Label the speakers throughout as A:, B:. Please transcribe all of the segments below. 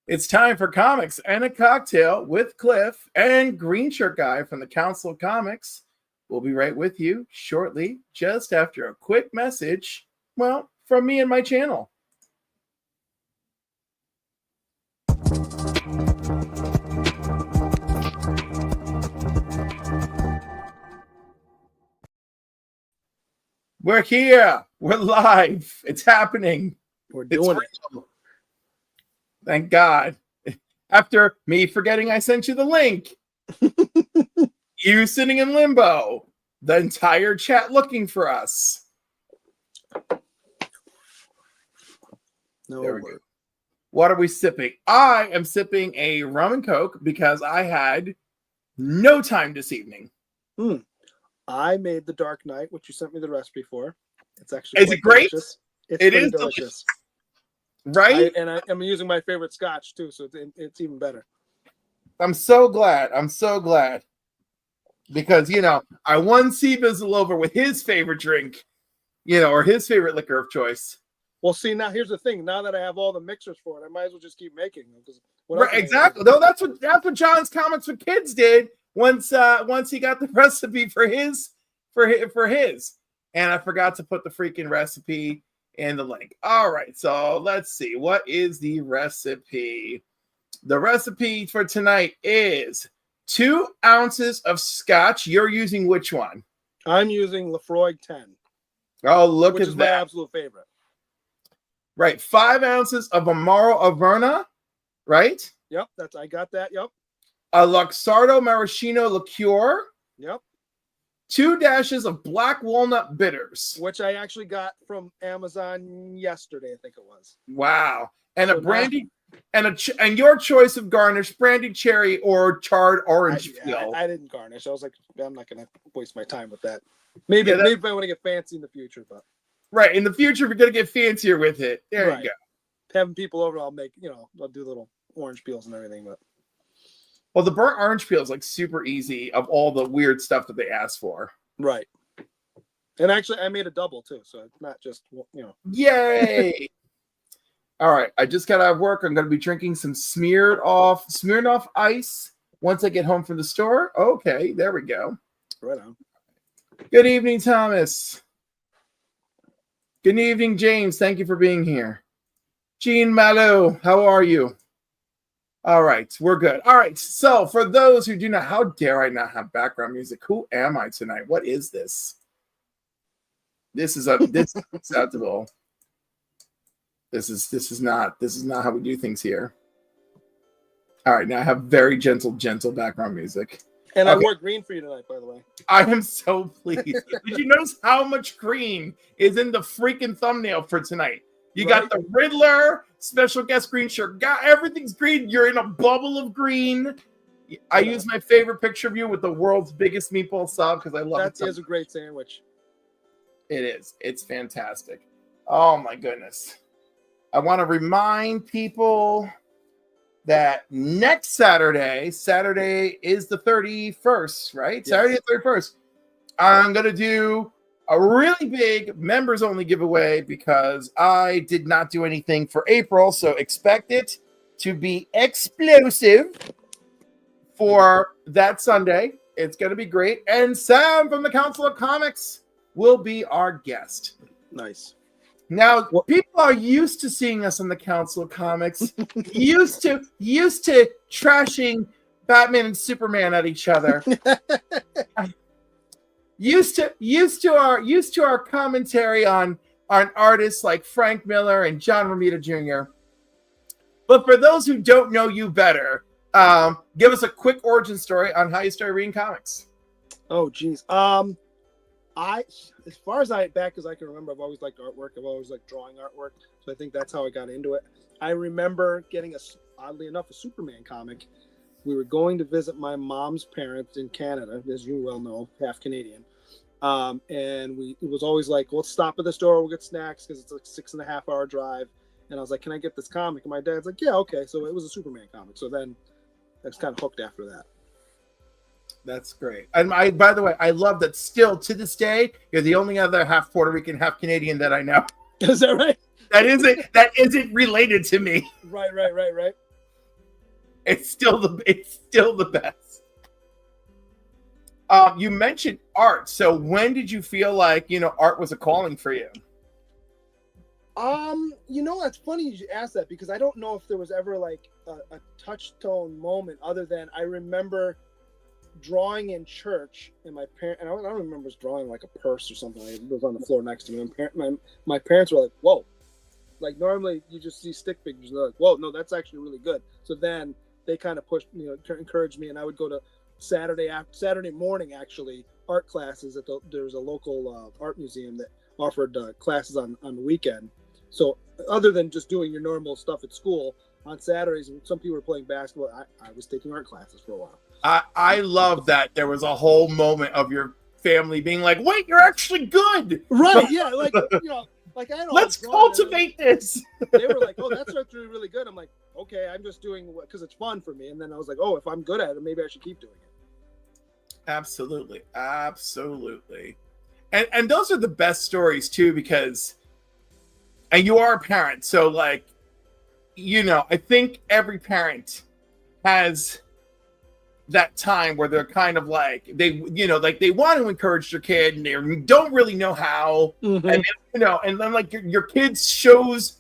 A: It's time for Comics and a Cocktail with Cliff and Green Shirt Guy from the Council of Comics. We'll be right with you shortly, just after a quick message, well, from me and my channel. We're here. We're live. It's happening.
B: We're doing it.
A: Thank God. After me forgetting I sent you the link, you sitting in limbo, the entire chat looking for us.
B: No
A: There we
B: word.
A: go. What are we sipping? I am sipping a rum and coke because I had no time this evening.
B: I made the Dark Knight, which you sent me the recipe for. It's actually
A: Is it great?
B: delicious.
A: It
B: pretty
A: is delicious. Right?
B: I'm using my favorite scotch too, so it's even better.
A: I'm so glad. Because, I won Seabizzle over with his favorite drink, or his favorite liquor of choice.
B: Well, see, now here's the thing. Now that I have all the mixers for it, I might as well just keep making them.
A: Right, exactly. No, that's what John's Comics for Kids did once he got the recipe for his. And I forgot to put the freaking recipe in the link. All right, so let's see. What is the recipe? The recipe for tonight is 2 ounces of scotch. You're using which one?
B: I'm using Lafroig 10.
A: Oh, look
B: which
A: at
B: is
A: that.
B: My absolute favorite.
A: Right, 5 ounces of Amaro Averna, right?
B: Yep, I got that. Yep.
A: A Luxardo Maraschino liqueur.
B: Yep.
A: 2 dashes of black walnut bitters,
B: which I actually got from Amazon yesterday, I think it was.
A: Wow. And so a brandy and your choice of garnish, brandied cherry or charred orange peel.
B: I didn't garnish. I was like, I'm not going to waste my time with that. Maybe if I want to get fancy in the future, but
A: right, in the future we're going to get fancier with it. There you go.
B: Having people over, I'll make, I'll do little orange peels and everything, but
A: well, the burnt orange peel is like super easy of all the weird stuff that they ask for.
B: Right. And actually, I made a double too, so it's not just,
A: Yay! All right, I just got out of work. I'm going to be drinking some smeared off ice once I get home from the store. Okay, there we go.
B: Right on.
A: Good evening, Thomas. Good evening, James. Thank you for being here. Jean Malo, how are you? All right, we're good. All right, so for those who do not, how dare I not have background music? Who am I tonight? What is this? This is unacceptable. This is not how we do things here. All right, now I have very gentle background music.
B: And okay. I wore green for you tonight, by the way.
A: I am so pleased. Did you notice how much green is in the freaking thumbnail for tonight? You got the Riddler, special guest Green Shirt Guy. Everything's green. You're in a bubble of green. I use my favorite picture of you with the world's biggest meatball sub because I love it.
B: That is a great sandwich.
A: It is. It's fantastic. Oh, my goodness. I want to remind people that next Saturday is the 31st, right? Yes. Saturday the 31st. I'm going to do a really big members-only giveaway because I did not do anything for April, so expect it to be explosive for that Sunday. It's going to be great. And Sam from the Council of Comics will be our guest.
B: Nice.
A: Now, people are used to seeing us on the Council of Comics, used to trashing Batman and Superman at each other. Used to our commentary on artists like Frank Miller and John Romita Jr. But for those who don't know you better, give us a quick origin story on how you started reading comics.
B: Oh, geez. As far as back as I can remember, I've always liked artwork. I've always liked drawing artwork. So I think that's how I got into it. I remember getting oddly enough, a Superman comic. We were going to visit my mom's parents in Canada, as you well know, half Canadian. And it was always like, let's stop at the store, we'll get snacks because it's like 6.5 hour drive. And I was like, can I get this comic? And my dad's like, yeah, okay. So it was a Superman comic. So then I was kind of hooked after that.
A: That's great. And by the way, I love that still to this day, you're the only other half Puerto Rican, half Canadian that I know.
B: Is that right?
A: That isn't related to me.
B: Right.
A: It's still the best. You mentioned art. So when did you feel like, art was a calling for you?
B: That's funny you ask that, because I don't know if there was ever like a touchstone moment other than I remember drawing in church, and my parent, and I don't remember was drawing like a purse or something. Like it was on the floor next to me. And my parents were like, "Whoa!" Like normally you just see stick figures, and they're like, "Whoa, no, that's actually really good." So then they kind of pushed, encouraged me, and I would go to Saturday morning actually art classes at there was a local art museum that offered classes on the weekend. So other than just doing your normal stuff at school, on Saturdays, some people were playing basketball. I was taking art classes for a while.
A: I love that there was a whole moment of your family being like, "Wait, you're actually good."
B: Right? Yeah, like like I had all
A: Let's cultivate this.
B: They were like, "Oh, that's actually really good." I'm like, "Okay, I'm just doing it because it's fun for me." And then I was like, "Oh, if I'm good at it, maybe I should keep doing it."
A: Absolutely, absolutely, and those are the best stories too, because, and you are a parent, so like, I think every parent has that time where they're kind of like like they want to encourage their kid and they don't really know how,
B: Mm-hmm.
A: and then, and then like your kid shows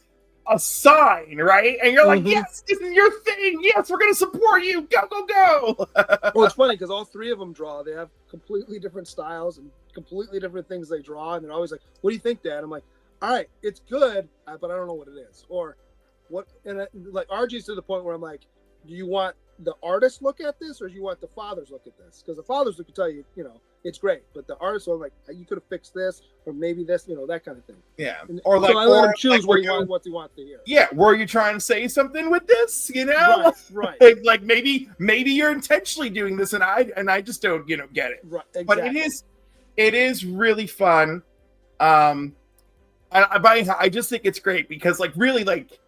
A: a sign, right, and you're like,
B: Mm-hmm.
A: yes, this is your thing, yes, we're gonna support you, go.
B: Well, it's funny because all three of them draw. They have completely different styles and completely different things they draw, and they're always like, "What do you think, Dad?" I'm like, "All right, it's good, but I don't know what it is." Or what? And like RG's to the point where I'm like, "Do you want the artist look at this, or do you want the fathers look at this?" Because the fathers could tell you, it's great, but the artist will like, "You could have fixed this, or maybe this, that kind of thing."
A: Yeah,
B: or like, so I let him choose what he wants to hear.
A: Yeah, were you trying to say something with this?
B: Right.
A: Like maybe you're intentionally doing this, and I just don't get it.
B: Right, exactly.
A: But it is really fun. I just think it's great because like really like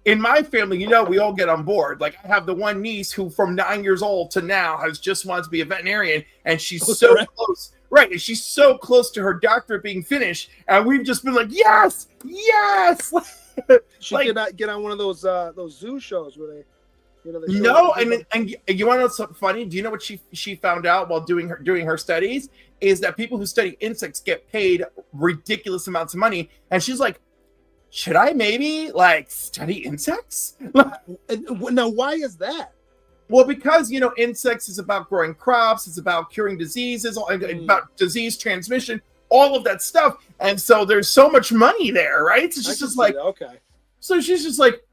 A: in my family, we all get on board. Like I have the one niece who from 9 years old to now has just wanted to be a veterinarian, and she's so close. Right, and she's so close to her doctorate being finished, and we've just been like, yes.
B: She did not get on one of those zoo shows where they,
A: and you want to know something funny? Do you know what she found out while doing her studies is that people who study insects get paid ridiculous amounts of money, and she's like, should I maybe like study insects?
B: Now, why is that?
A: Well, because insects is about growing crops, it's about curing diseases, about disease transmission, all of that stuff, and so there's so much money there, right? So she's just like,
B: okay.
A: So she's just like,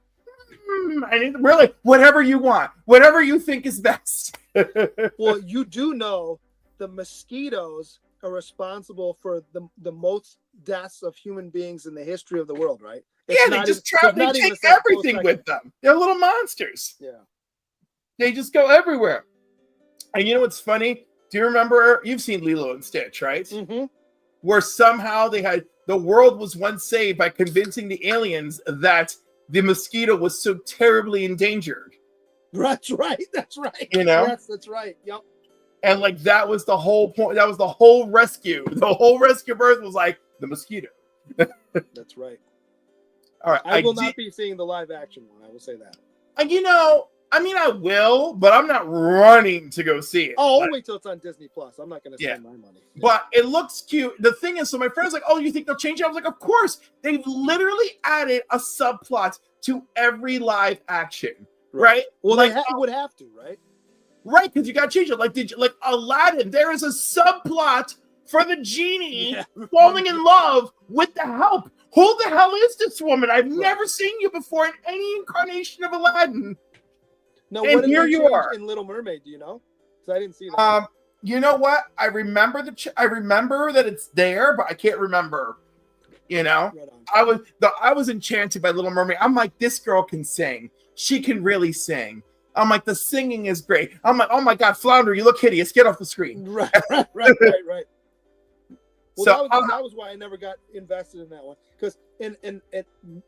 A: and really, whatever you want, whatever you think is best.
B: Well, you do know the mosquitoes are responsible for the most deaths of human beings in the history of the world, right?
A: They just they take everything with them. They're little monsters.
B: Yeah.
A: They just go everywhere. And you know what's funny? Do you remember, you've seen Lilo and Stitch, right?
B: Mm-hmm.
A: Where somehow the world was once saved by convincing the aliens that the mosquito was so terribly endangered.
B: That's right. Yes, that's right. Yep.
A: And like that was the whole point. That was the whole rescue. The whole rescue birth was like the mosquito.
B: That's right.
A: All right.
B: I will not be seeing the live action one. I will say that.
A: I will, but I'm not running to go see it.
B: Oh, I'll wait till it's on Disney Plus. I'm not going to spend my money.
A: Yeah. But it looks cute. The thing is, so my friend's like, "Oh, you think they'll change it?" I was like, "Of course." They've literally added a subplot to every live action, right?
B: Well, they would have to, right?
A: Right, because you got to change it. Like Aladdin, there is a subplot for the genie falling in love with the help. Who the hell is this woman? I've never seen you before in any incarnation of Aladdin.
B: No,
A: and here you are
B: in Little Mermaid. Do you know? Because I didn't see that.
A: You know what? I remember I remember that it's there, but I can't remember. I was enchanted by Little Mermaid. I'm like, this girl can sing. She can really sing. I'm like, the singing is great. I'm like, oh my God, Flounder, you look hideous. Get off the screen.
B: Right. Well, so, that was why I never got invested in that one. Because in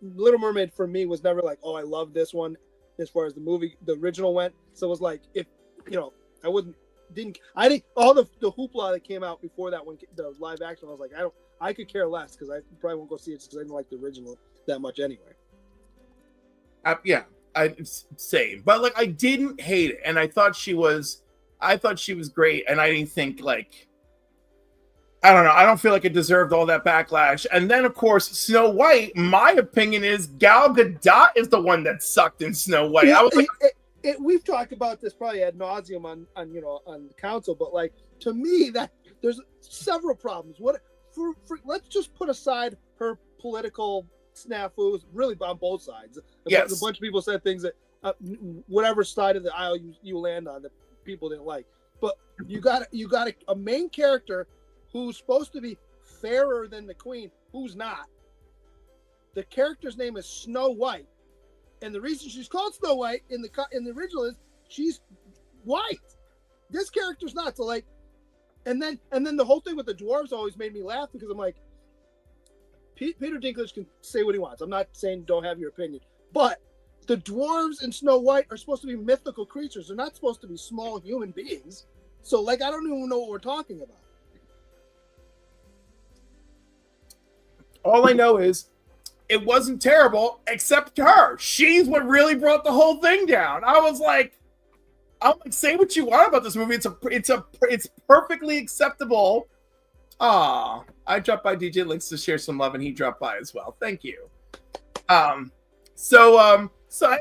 B: Little Mermaid for me was never like, oh, I love this one as far as the movie, the original went. So it was like, if all the hoopla that came out before that one, the live action, I was like, I could care less because I probably won't go see it because I didn't like the original that much anyway.
A: Yeah. Same, but like I didn't hate it, and I thought she was great, and I didn't think like I don't know. I don't feel like it deserved all that backlash. And then, of course, Snow White. My opinion is Gal Gadot is the one that sucked in Snow White.
B: Well,
A: I was like,
B: we've talked about this probably ad nauseum on the council, but like to me, that there's several problems. Let's just put aside her political snafus, really on both sides.
A: Yes.
B: A bunch of people said things that whatever side of the aisle you land on that people didn't like. But you got a main character who's supposed to be fairer than the queen, who's not. The character's name is Snow White, and the reason she's called Snow White in the original is she's white. This character's not. So like, and then the whole thing with the dwarves always made me laugh because I'm like, Peter Dinklage can say what he wants. I'm not saying don't have your opinion, but the dwarves in Snow White are supposed to be mythical creatures. They're not supposed to be small human beings. So like, I don't even know what we're talking about.
A: all I know is it wasn't terrible, except her. She's what really brought the whole thing down. I'm like, say what you want about this movie. It's perfectly acceptable. I dropped by DJ Links to share some love, and he dropped by as well. Thank you. So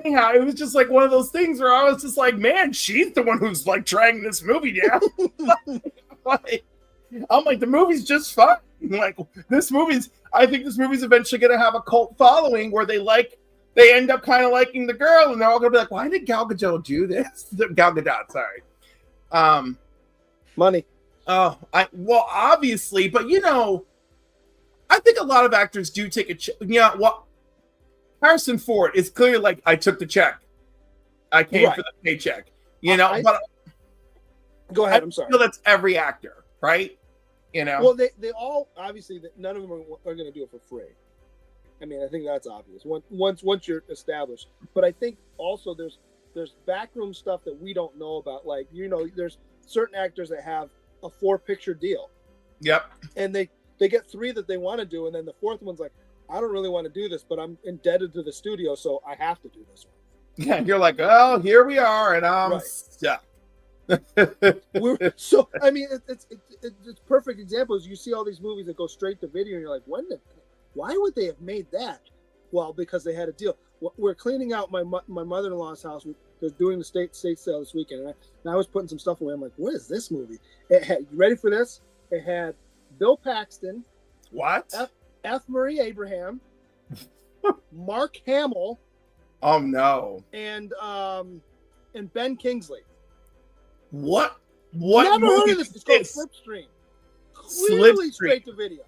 A: anyhow, it was just like one of those things where I was just like, man, she's the one who's like dragging this movie down. I'm like, the movie's just fun. Like I think this movie's eventually going to have a cult following where they end up kind of liking the girl, and they're all going to be like, why did Gal Gadot do this? Gal Gadot, sorry.
B: Money.
A: Oh, well, obviously, but I think a lot of actors do take a Harrison Ford is clearly like, I took the check. I came for the paycheck. But
B: go ahead. I'm sorry.
A: That's every actor, right?
B: Well, they all obviously none of them are going to do it for free. I mean, I think that's obvious. Once you're established, but I think also there's backroom stuff that we don't know about. Like there's certain actors that have a 4-picture deal. Yep. And they get 3 that they want to do, and then the 4th one's like, I don't really want to do this, but I'm indebted to the studio, so I have to do this one.
A: Yeah, you're like, oh, here we are, and I'm stuck.
B: So I mean, it's perfect examples. You see all these movies that go straight to video, and you're like, why would they have made that? Well, because they had a deal. We're cleaning out my mother-in-law's house. They're doing the state sale this weekend, and I was putting some stuff away. I'm like, what is this movie? It had, you ready for this? It had Bill Paxton.
A: What?
B: F. Murray Abraham, Mark Hamill.
A: Oh no!
B: And Ben Kingsley.
A: What?
B: Never heard of this. It's called Slipstream. Clearly straight to video.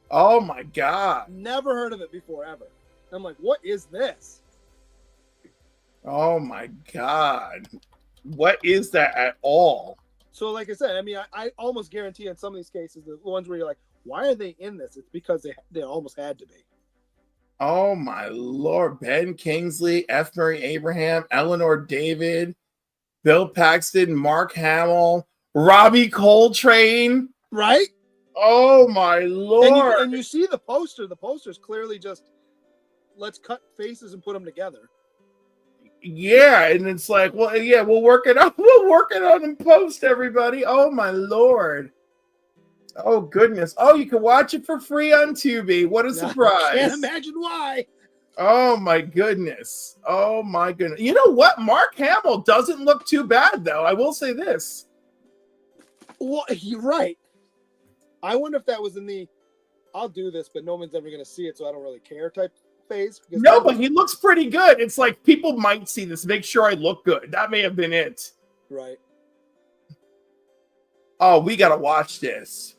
A: Oh my god!
B: Never heard of it before ever. I'm like, what is this?
A: Oh my god! What is that at all?
B: So, like I said, I mean, I almost guarantee in some of these cases, the ones where you're like, why are they in this? It's because they almost had to be.
A: Oh my lord! Ben Kingsley, F. Murray Abraham, Eleanor David, Bill Paxton, Mark Hamill, Robbie Coltrane.
B: Right?
A: Oh my lord!
B: And you see the poster. The poster's clearly just, let's cut faces and put them together.
A: Yeah, and it's like, well, yeah, we'll work it out. We'll work it out in post, everybody. Oh my lord! Oh goodness! Oh, you can watch it for free on Tubi. What a surprise!
B: I can't imagine why.
A: Oh my goodness! Oh my goodness! You know what? Mark Hamill doesn't look too bad, though. I will say this.
B: Well, you're right. I wonder if that was in the "I'll do this, but no one's ever going to see it, so I don't really care" type phase.
A: No, but he looks pretty good. It's like, people might see this. Make sure I look good. That may have been it.
B: Right.
A: Oh, we got to watch this.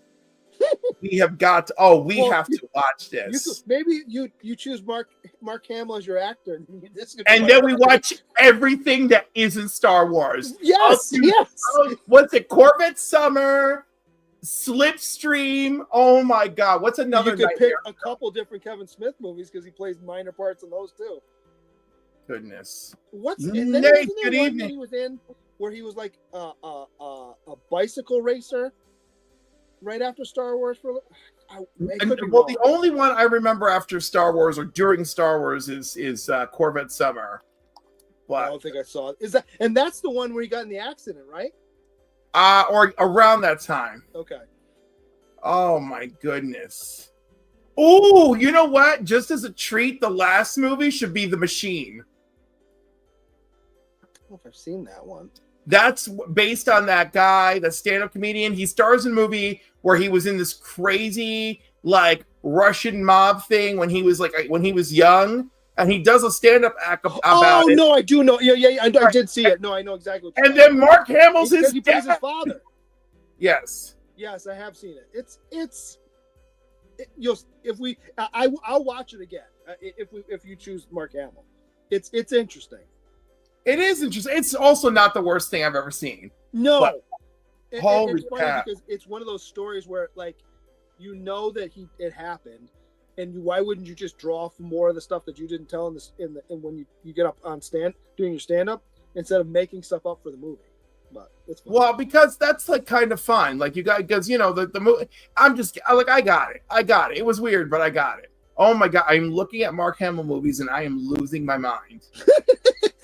A: We have got to. Oh, we have to watch this.
B: Maybe you choose Mark Hamill as your actor,
A: and then we watch everything that isn't Star Wars.
B: Yes,
A: what's it? Corvette Summer, Slipstream. Oh my God, what's another?
B: You could pick a couple different Kevin Smith movies because he plays minor parts in those too.
A: Goodness.
B: And then Nate, good evening. He was in where he was like a bicycle racer. Right after Star Wars,
A: the only one I remember after Star Wars or during Star Wars is Corvette Summer.
B: I
A: but
B: don't think I saw it. Is that, and that's the one where he got in the accident, right?
A: or around that time.
B: Okay.
A: Oh my goodness. Oh, you know what? Just as a treat, the last movie should be The Machine.
B: I don't know if I've seen that one.
A: That's based on that guy, the stand-up comedian. He stars in a movie where he was in this crazy, like, Russian mob thing when he was young, and he does a stand-up act about it.
B: No, I do know. Yeah, I did see it. No, I know exactly what
A: And then Mark Hamill's his
B: he plays
A: dad.
B: his father.
A: Yes.
B: Yes, I have seen it. I'll watch it again if you choose Mark Hamill. It's interesting.
A: It is interesting. It's also not the worst thing I've ever seen.
B: No,
A: But holy
B: it's funny
A: crap.
B: because it's one of those stories where, like, you know that it happened, and why wouldn't you just draw from more of the stuff that you didn't tell in when you get up on doing your stand up instead of making stuff up for the movie? But it's fun.
A: Well, because that's like kind of fun. Like you got, because you know the movie. I got it. It was weird, but I got it. Oh my god, I'm looking at Mark Hamill movies and I am losing my mind.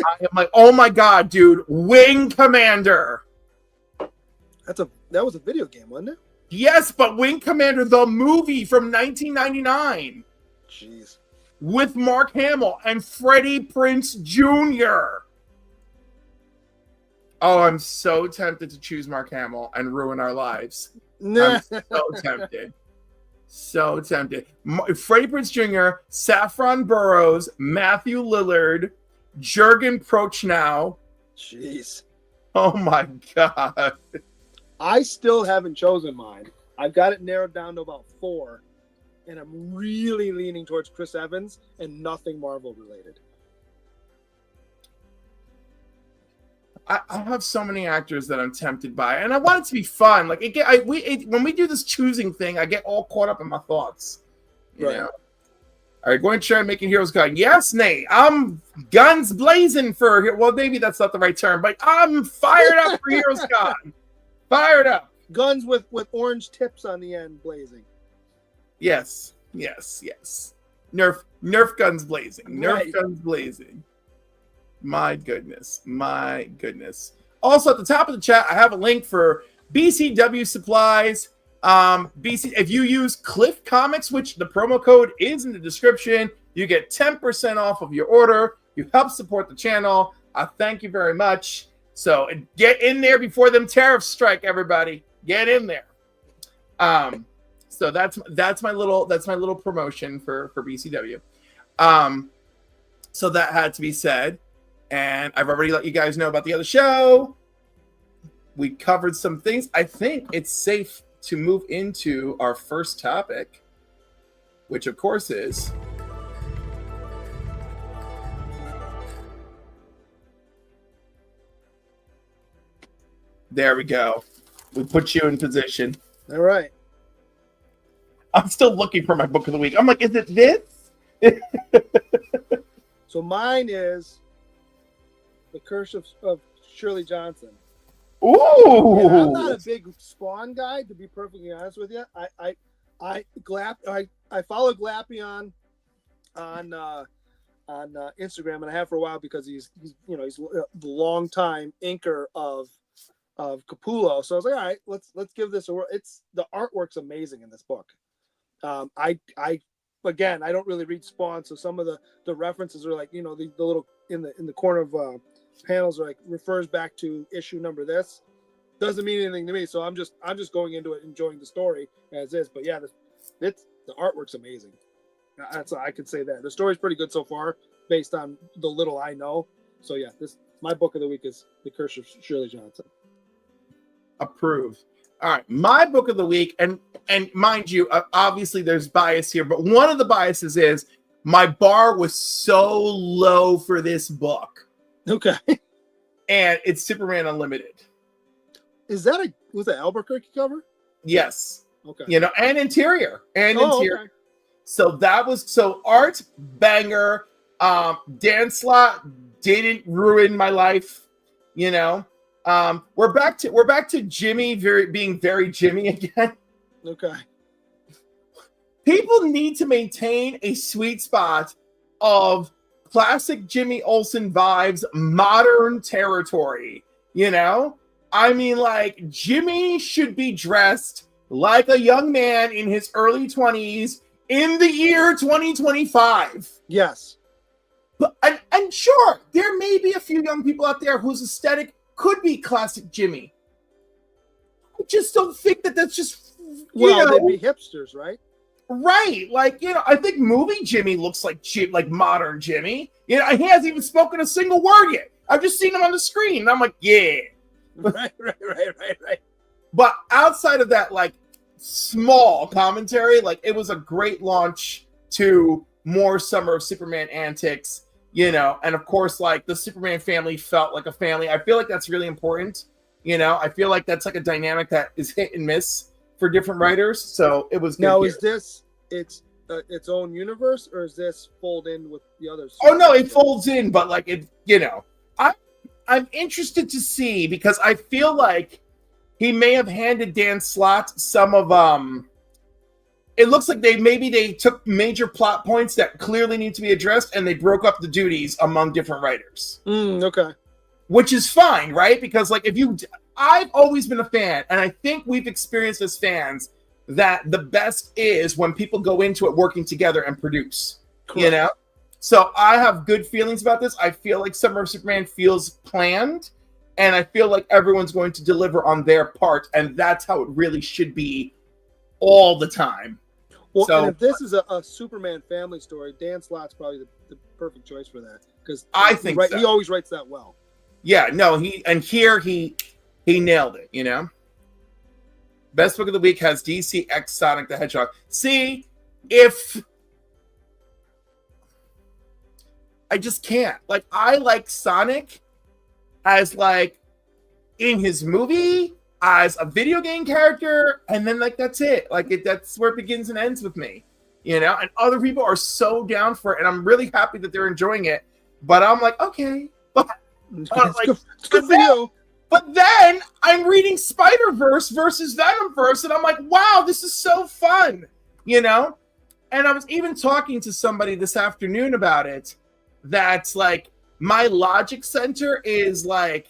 A: I am like, oh my god, dude, Wing Commander.
B: That was a video game, wasn't it?
A: Yes, but Wing Commander, the movie from 1999,
B: Jeez.
A: with Mark Hamill and Freddie Prinze Jr. Oh, I'm so tempted to choose Mark Hamill and ruin our lives.
B: Nah.
A: I'm so tempted. So tempted. Freddie Prinze Jr., Saffron Burrows, Matthew Lillard, Jurgen Prochnow.
B: Jeez.
A: Oh my god.
B: I still haven't chosen mine. I've got it narrowed down to about 4, and I'm really leaning towards Chris Evans and nothing Marvel related.
A: I have so many actors that I'm tempted by, and I want it to be fun. Like when we do this choosing thing, I get all caught up in my thoughts. You know? All right, going to try and make a Heroes Con. Yes, Nate, I'm guns blazing for. Well, maybe that's not the right term, but I'm fired up for Heroes Con. Fired up.
B: Guns with orange tips on the end blazing.
A: Yes. Nerf guns blazing.
B: Right.
A: Nerf guns blazing. My goodness. Also, at the top of the chat, I have a link for BCW supplies. If you use Cliff Comics, which the promo code is in the description, you get 10% off of your order. You help support the channel. I thank you very much. So get in there before them tariffs strike, everybody. Get in there. So that's my little promotion for BCW. So that had to be said. And I've already let you guys know about the other show. We covered some things. I think it's safe to move into our first topic, which of course is there we go. We put you in position.
B: All right.
A: I'm still looking for my book of the week. I'm like, is it this?
B: So mine is The Curse of Shirley Johnson.
A: Ooh.
B: And I'm not a big Spawn guy, to be perfectly honest with you. I follow Glappy on Instagram, and I have for a while because he's the long time inker of Capullo. So I was like, all right, let's give this a whirl. The artwork's amazing in this book. I don't really read Spawn, so some of the references are like, the little in the corner of panels are like refers back to issue number this. Doesn't mean anything to me, so I'm just going into it enjoying the story as is. But yeah, the artwork's amazing. That's I could say that the story's pretty good so far based on the little I know. So yeah, my book of the week is The Curse of Shirley Johnson.
A: Approved. All right, my book of the week, and mind you, obviously there's bias here, but one of the biases is my bar was so low for this book.
B: Okay.
A: And it's Superman Unlimited.
B: Was that Albuquerque cover?
A: Yes.
B: Okay.
A: And interior.
B: Okay.
A: So art banger. Dan Slott didn't ruin my life. We're back to Jimmy being very Jimmy again.
B: Okay.
A: People need to maintain a sweet spot of classic Jimmy Olsen vibes, modern territory, you know? I mean, like, Jimmy should be dressed like a young man in his early 20s in the year 2025.
B: Yes.
A: But, and sure, there may be a few young people out there whose aesthetic could be classic Jimmy. I just don't think that that's just,
B: they'd be hipsters, right?
A: Right. Like, I think movie Jimmy looks like modern Jimmy. He hasn't even spoken a single word yet. I've just seen him on the screen. And I'm like, yeah.
B: Right.
A: But outside of that, like, small commentary, like, it was a great launch to more Summer of Superman antics, and of course, like, the Superman family felt like a family. I feel like that's really important. I feel like that's like a dynamic that is hit and miss for different writers. So it was good.
B: Now, is this its own universe, or is this fold in with the others?
A: Oh no, it folds in, but like it, I'm interested to see, because I feel like he may have handed Dan Slott some of it looks like they took major plot points that clearly need to be addressed, and they broke up the duties among different writers.
B: Okay.
A: Which is fine, right? Because like I've always been a fan, and I think we've experienced as fans that the best is when people go into it working together and produce. Correct. So I have good feelings about this. I feel like Summer of Superman feels planned, and I feel like everyone's going to deliver on their part, and that's how it really should be all the time.
B: Well, and if this is a Superman family story, Dan Slott's probably the perfect choice for that, because
A: I think
B: he always writes that well.
A: Yeah, no, he nailed it, Best book of the week has DC X Sonic the Hedgehog. See, if I just can't. Like, I like Sonic as like in his movie, as a video game character, and then like that's it. Like that's where it begins and ends with me. And other people are so down for it, and I'm really happy that they're enjoying it. But I'm like, okay. But
B: it's good for you.
A: But then I'm reading Spider-Verse versus Venomverse, and I'm like, wow, this is so fun, And I was even talking to somebody this afternoon about it. That's like, my logic center is like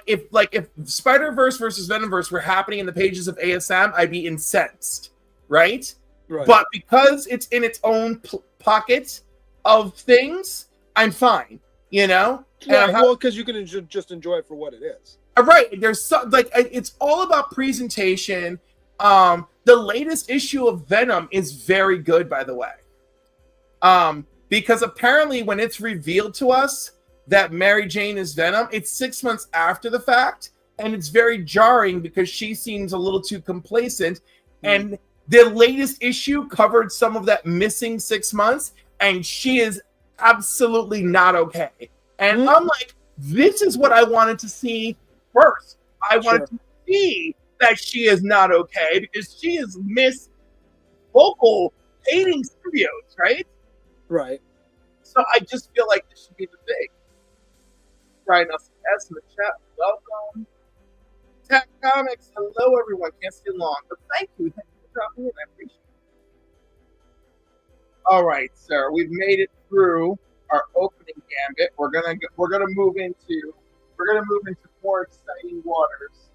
A: if Spider-Verse versus Venomverse were happening in the pages of ASM, I'd be incensed, right? But because it's in its own pocket of things, I'm fine,
B: Well, because you can just enjoy it for what it is.
A: Right. There's it's all about presentation. The latest issue of Venom is very good, by the way. Because apparently when it's revealed to us that Mary Jane is Venom, it's 6 months after the fact, and it's very jarring because she seems a little too complacent. And the latest issue covered some of that missing 6 months, and she is absolutely not okay. And I'm like, this is what I wanted to see first. I wanted to see that she is not okay, because she is Miss Vocal hating studios, right?
B: Right.
A: So I just feel like this should be the thing. Brian Nelson S in the chat, welcome. Tech Comics, hello everyone. Can't stay long, but thank you for dropping in. I appreciate it. All right, sir, we've made it through our opening gambit. We're gonna move into more exciting waters.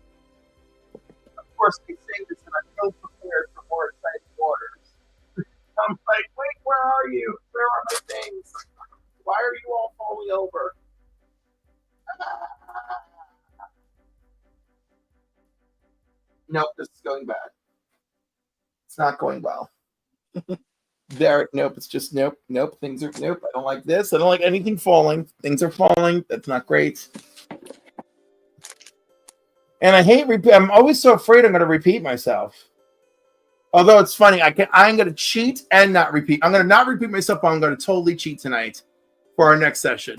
A: Of course, we say this, and I'm so prepared for more exciting waters. I'm like, wait, where are you? Where are my things? Why are you all falling over? Nope, this is going bad. It's not going well. Nope, it's just nope. Things are nope. I don't like this. I don't like anything falling. Things are falling. That's not great. And I hate I'm always so afraid I'm going to repeat myself. Although it's funny, I'm going to cheat and not repeat. I'm going to not repeat myself, but I'm going to totally cheat tonight for our next session.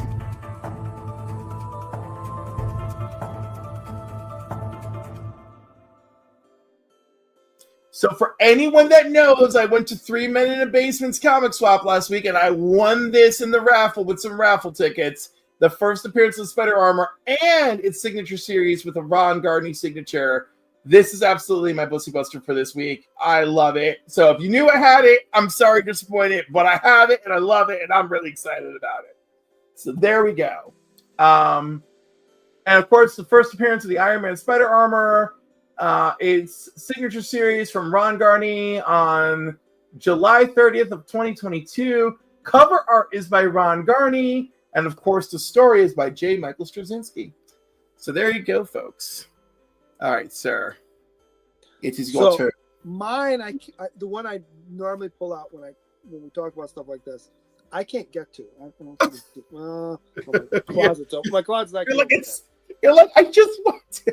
A: So for anyone that knows, I went to 3 Men in a Basement's comic swap last week, and I won this in the raffle with some raffle tickets. The first appearance of Spider Armor and its signature series with a Ron Gardner signature. This is absolutely my Bussy Buster for this week. I love it. So if you knew I had it, I'm sorry, disappointed, but I have it and I love it, and I'm really excited about it. So there we go. And of course, the first appearance of the Iron Man Spider Armor. It's signature series from Ron Garney on July 30th of 2022. Cover art is by Ron Garney. And of course, the story is by J. Michael Straczynski. So there you go, folks. All right, sir. It is your turn.
B: Mine, the one I normally pull out when we talk about stuff like this, I can't get to. My closet's open. My closet's not.
A: You're like, I just want to.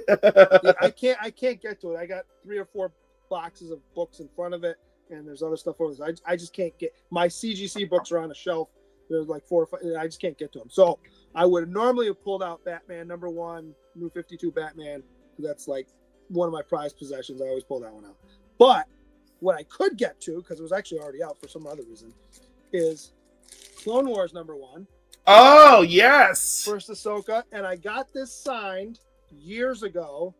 B: Yeah, I can't get to it. I got 3 or 4 boxes of books in front of it, and there's other stuff over there. I just can't get. My CGC books are on a shelf. There's like 4 or 5. I just can't get to them. So I would normally have pulled out Batman #1, New 52 Batman. That's like one of my prized possessions. I always pull that one out. But what I could get to, because it was actually already out for some other reason, is Clone Wars #1.
A: Oh, yes.
B: First Ahsoka. And I got this signed years ago.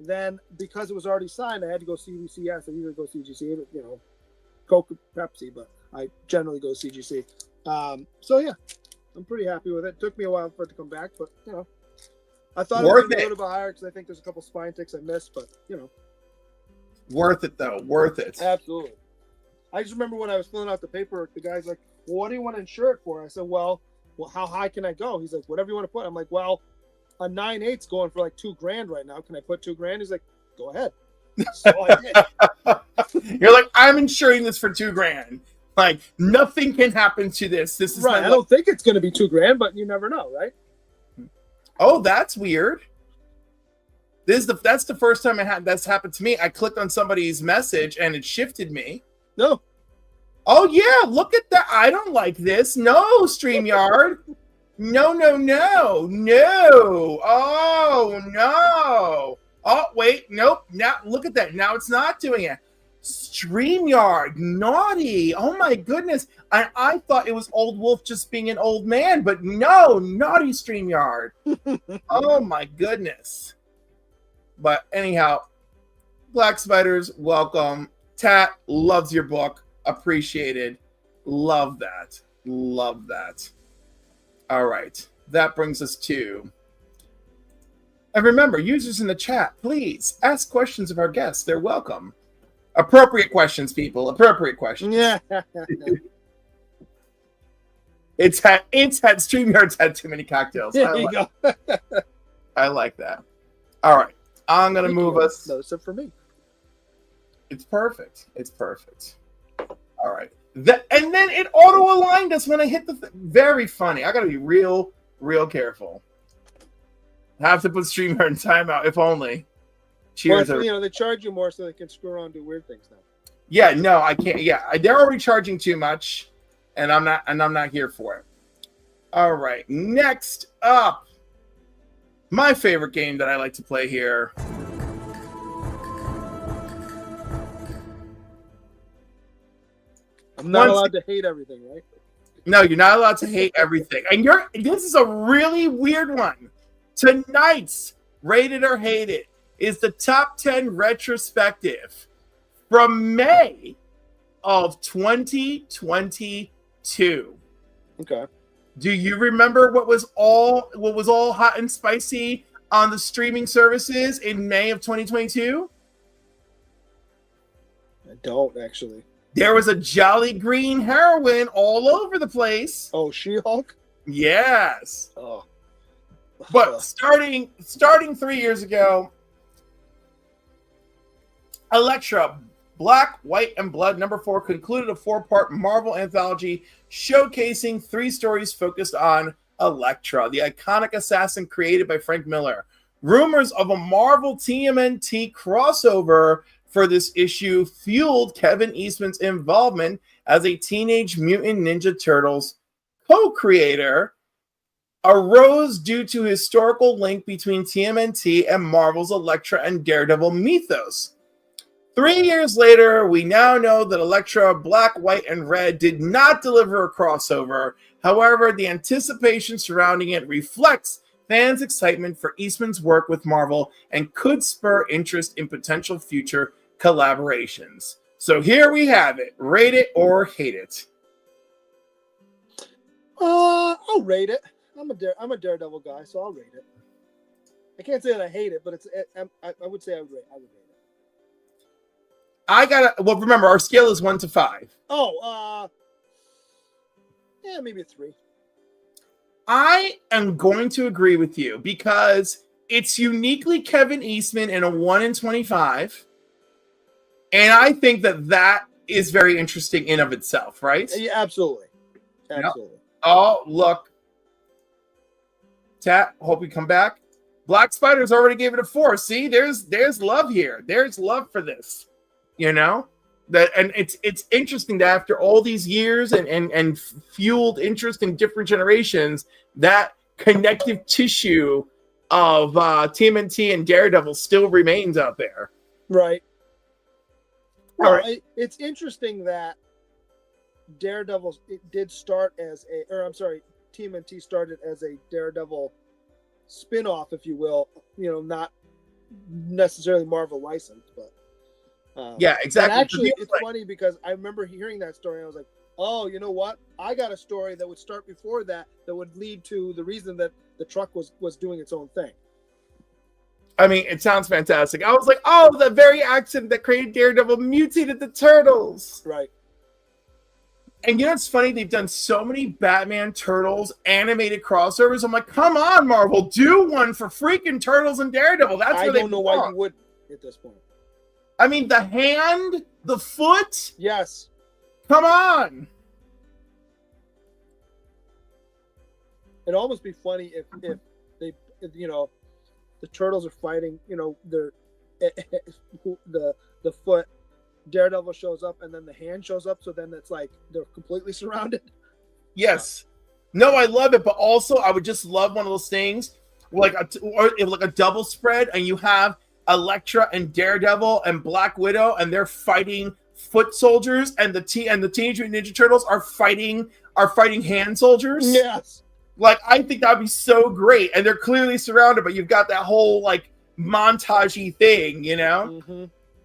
B: Then, because it was already signed, I had to go CGCS. I usually go CGC, Coke, Pepsi, but I generally go CGC. So, yeah, I'm pretty happy with it. It took me a while for it to come back, but, I thought it would be a little bit higher because I think there's a couple spine ticks I missed, but,
A: Worth it, though. Worth it.
B: Absolutely. I just remember when I was filling out the paperwork, the guy's like, well, what do you want to insure it for? I said, well, how high can I go? He's like, whatever you want to put. I'm like, well, a 9/8's going for like $2,000 right now. Can I put $2,000? He's like, go ahead. So I did.
A: You're like, I'm insuring this for $2,000. Like, nothing can happen to this. This is
B: right. I don't think it's going to be $2,000, but you never know, right?
A: Oh, that's weird. That's the first time that's happened to me. I clicked on somebody's message and it shifted me.
B: No.
A: Oh, yeah, look at that. I don't like this. No, StreamYard. No. Oh, no. Oh, wait. Nope. Now, look at that. Now it's not doing it. StreamYard. Naughty. Oh, my goodness. I thought it was Old Wolf just being an old man, but no. Naughty StreamYard. Oh, my goodness. But anyhow, Black Spiders, welcome. Tat loves your book. Appreciated. Love that. All right. That brings us to... And remember, users in the chat, please ask questions of our guests. They're welcome. Appropriate questions, people. Appropriate questions.
B: Yeah.
A: StreamYard's had too many cocktails.
B: There you go.
A: I like that. All right. I'm going to move us.
B: No, except for me.
A: It's perfect. All right. And then it auto-aligned us when I hit the very funny. I got to be real careful. Have to put StreamYard in timeout, if only. Cheers.
B: Well, they charge you more so they can screw around and do weird things now.
A: Yeah, no, I can't. Yeah, they're already charging too much, and I'm not here for it. All right. Next up, my favorite game that I like to play here.
B: I'm not allowed to hate everything, right?
A: No, you're not allowed to hate everything. And this is a really weird one. Tonight's Rated or Hated is the top 10 retrospective from May of 2022.
B: Okay.
A: Do you remember what was all hot and spicy on the streaming services in May of 2022?
B: I don't actually.
A: There was a Jolly Green heroine all over the place.
B: Oh, She-Hulk?
A: Yes.
B: Oh.
A: But starting 3 years ago, Elektra, Black, White, and Blood #4 concluded a 4-part Marvel anthology showcasing 3 stories focused on Elektra, the iconic assassin created by Frank Miller. Rumors of a Marvel TMNT crossover for this issue fueled Kevin Eastman's involvement as a Teenage Mutant Ninja Turtles co-creator, arose due to historical link between TMNT and Marvel's Elektra and Daredevil mythos. 3 years later, we now know that Elektra, Black, White, and Red did not deliver a crossover. However, the anticipation surrounding it reflects fans' excitement for Eastman's work with Marvel and could spur interest in potential future collaborations. So here we have it. Rate it or hate it.
B: I'll rate it. I'm a Daredevil guy, so I'll rate it. I can't say that I hate it, but I would say I would rate it.
A: Well, remember, our scale is 1 to 5.
B: Oh, yeah, maybe a 3.
A: I am going to agree with you because it's uniquely Kevin Eastman in a 1 in 25. And I think that is very interesting in of itself, right?
B: Yeah, absolutely. Absolutely.
A: Yep. Oh, look. Tat, hope you come back. Black Spider's already gave it a 4. See, there's love here. There's love for this. You know? And it's interesting that after all these years and fueled interest in different generations, that connective tissue of TMNT and Daredevil still remains out there.
B: Right.
A: All
B: Well,
A: right.
B: It's interesting that Daredevil did start as TMNT started as a Daredevil spin-off, if you will. You know, not necessarily Marvel licensed, but
A: yeah, exactly.
B: And actually, it's funny because I remember hearing that story and I was like, oh, you know what? I got a story that would start before that would lead to the reason that the truck was doing its own thing.
A: I mean, it sounds fantastic. I was like, oh, the very accident that created Daredevil mutated the Turtles.
B: Right.
A: And you know what's funny? They've done so many Batman Turtles animated crossovers. I'm like, come on, Marvel, do one for freaking Turtles and Daredevil. That's
B: I don't know why you wouldn't at this point.
A: I mean, the hand, the foot.
B: Yes.
A: Come on.
B: It'd almost be funny if they, you know, the Turtles are fighting, you know, the foot, Daredevil shows up and then the hand shows up. So then it's like they're completely surrounded.
A: Yes. No, I love it. But also I would just love one of those things like a double spread and you have Elektra and Daredevil and Black Widow and they're fighting foot soldiers and the Teenage Mutant Ninja Turtles are fighting hand soldiers.
B: Yes.
A: Like, I think that'd be so great. And they're clearly surrounded, but you've got that whole like montage-y thing, you know?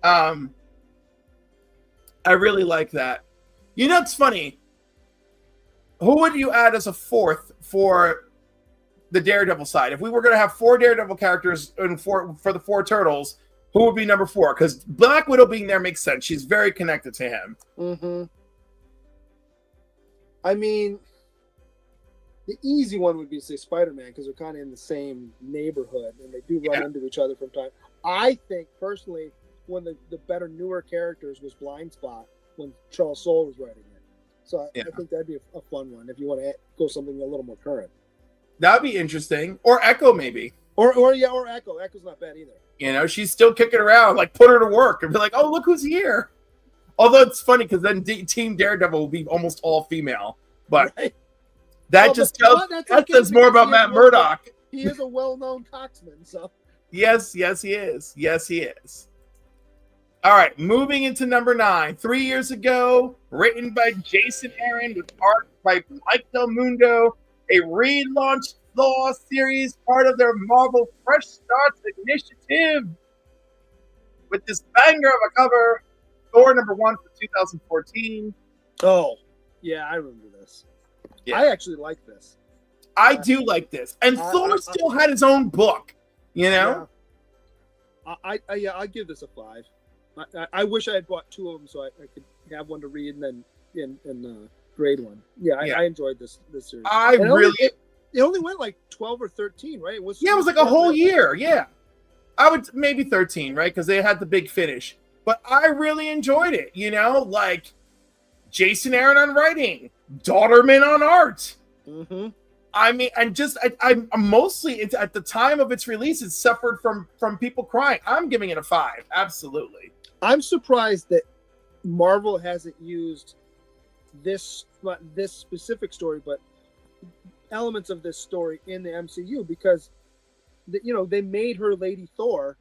B: Mm-hmm.
A: I really like that. You know, it's funny. Who would you add as a fourth for the Daredevil side? If we were going to have 4 Daredevil characters and for the 4 Turtles, who would be number 4? Because Black Widow being there makes sense. She's very connected to him.
B: Mm-hmm. I mean, the easy one would be, say, Spider-Man, because they're kind of in the same neighborhood, and they do run into each other from time. I think, personally, one of the better, newer characters was Blind Spot when Charles Soule was writing it. So I think that'd be a fun one if you want to go something a little more current.
A: That'd be interesting. Or Echo, maybe.
B: Or Echo. Echo's not bad either.
A: You know, she's still kicking around. Like, put her to work and be like, oh, look who's here. Although it's funny because then Team Daredevil will be almost all female. But that says more about Matt Murdock.
B: He is a well-known coxman, so.
A: Yes, he is. Yes, he is. All right, moving into number 9. 3 years ago, written by Jason Aaron with art by Mike Del Mundo, a relaunched Thor series, part of their Marvel Fresh Starts initiative. With this banger of a cover, Thor number 1 for 2014.
B: Oh, yeah, I remember this. Yeah. I actually like this.
A: I do like this. And Thor still had his own book, you know?
B: Yeah. I give this a 5. I wish I had bought 2 of them so I could have one to read and then grade one. Yeah, I enjoyed this series. It only went like 12 or 13, right? It was
A: like a whole year. Yeah, I would maybe 13, right? Because they had the big finish. But I really enjoyed it. You know, like Jason Aaron on writing, Daughterman on art.
B: Mm-hmm.
A: I mean, and just I'm mostly it's at the time of its release, it suffered from people crying. I'm giving it a 5. Absolutely.
B: I'm surprised that Marvel hasn't used this specific story, but elements of this story in the MCU because, they made her Lady Thor,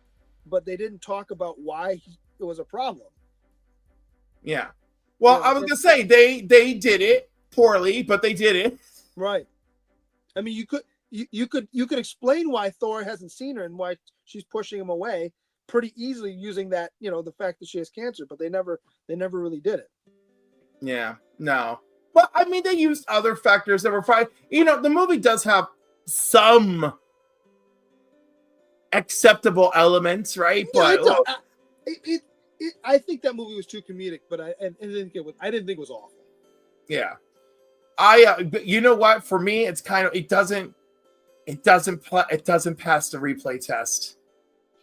B: but they didn't talk about why it was a problem.
A: Yeah. Well, I was gonna say they did it poorly, but they did it.
B: Right. I mean, you could explain why Thor hasn't seen her and why she's pushing him away pretty easily using that, the fact that she has cancer, but they never really did it.
A: Yeah. No. But I mean, they used other factors that were fine. You know, the movie does have some acceptable elements, right?
B: Yeah,
A: But
B: I think that movie was too comedic, but I didn't think it was awful.
A: yeah, but you know what? For me, it's kind of it doesn't pass the replay test.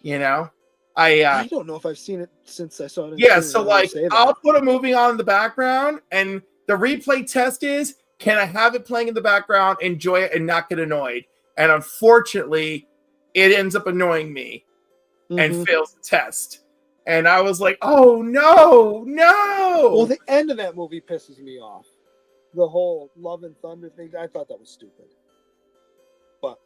A: You know,
B: I don't know if I've seen it since I saw it.
A: Yeah, so like I'll put a movie on in the background, and the replay test is, can I have it playing in the background, enjoy it, and not get annoyed? And unfortunately, it ends up annoying me and fails the test. And I was like, oh no.
B: Well, the end of that movie pisses me off. The whole Love and Thunder thing, I thought that was stupid. But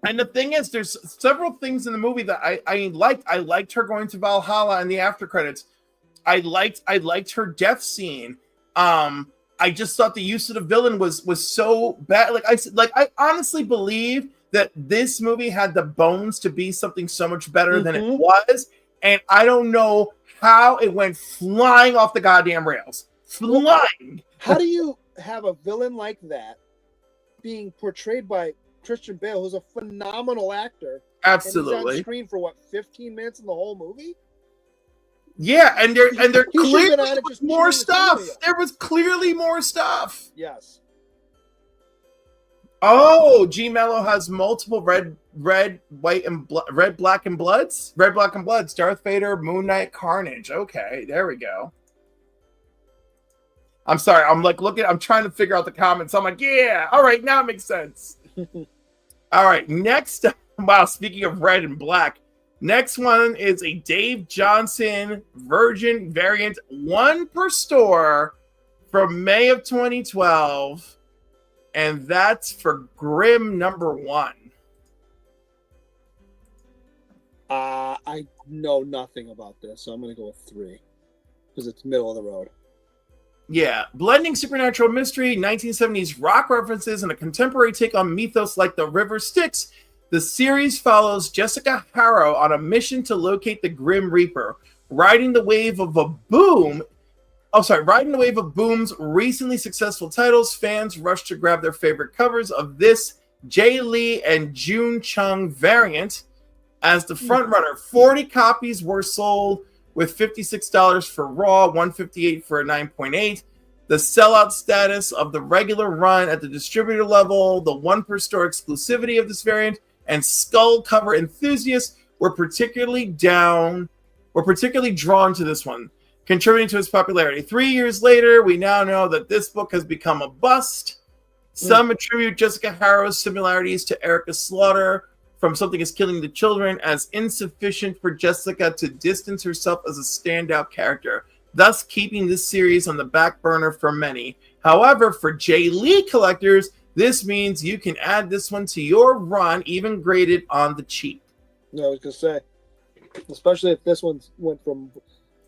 A: and the thing is, there's several things in the movie that I liked. I liked her going to Valhalla and the after credits. I liked her death scene. I just thought the use of the villain was so bad. I honestly believe that this movie had the bones to be something so much better than it was, and I don't know how it went flying off the goddamn rails. Flying.
B: How do you have a villain like that being portrayed by Christian Bale, who's a phenomenal actor?
A: Absolutely.
B: And he's on screen for what, 15 minutes in the whole movie?
A: Yeah, and there clearly was more stuff. There was clearly more stuff.
B: Yes.
A: Oh, G Mello has multiple red, white, and red, black, and bloods. Red, black, and bloods. Darth Vader, Moon Knight, Carnage. Okay, there we go. I'm sorry. I'm like looking. I'm trying to figure out the comments. I'm like, yeah. All right, now it makes sense. All right, next. Wow. Speaking of red and black, next one is a Dave Johnson Virgin variant, 1 per store, from May of 2012. And that's for Grimm #1.
B: I know nothing about this, so I'm going to go with 3 because it's middle of the road.
A: Yeah, blending supernatural mystery, 1970s rock references, and a contemporary take on mythos like the river Styx. The series follows Jessica Harrow on a mission to locate the Grim Reaper, riding the wave of Boom's recently successful titles. Fans rush to grab their favorite covers of this Jay Lee and June Chung variant as the frontrunner. 40 copies were sold, with $56 for Raw, $158 for a 9.8. The sellout status of the regular run at the distributor level, the 1 per store exclusivity of this variant, and skull cover enthusiasts were particularly drawn to this one, contributing to its popularity. 3 years later, we now know that this book has become a bust. Some attribute Jessica Harrow's similarities to Erica Slaughter from Something is Killing the Children as insufficient for Jessica to distance herself as a standout character, thus keeping this series on the back burner for many. However, for Jay Lee collectors, this means you can add this one to your run, even graded on the cheap.
B: Yeah, I was going to say, especially if this one went from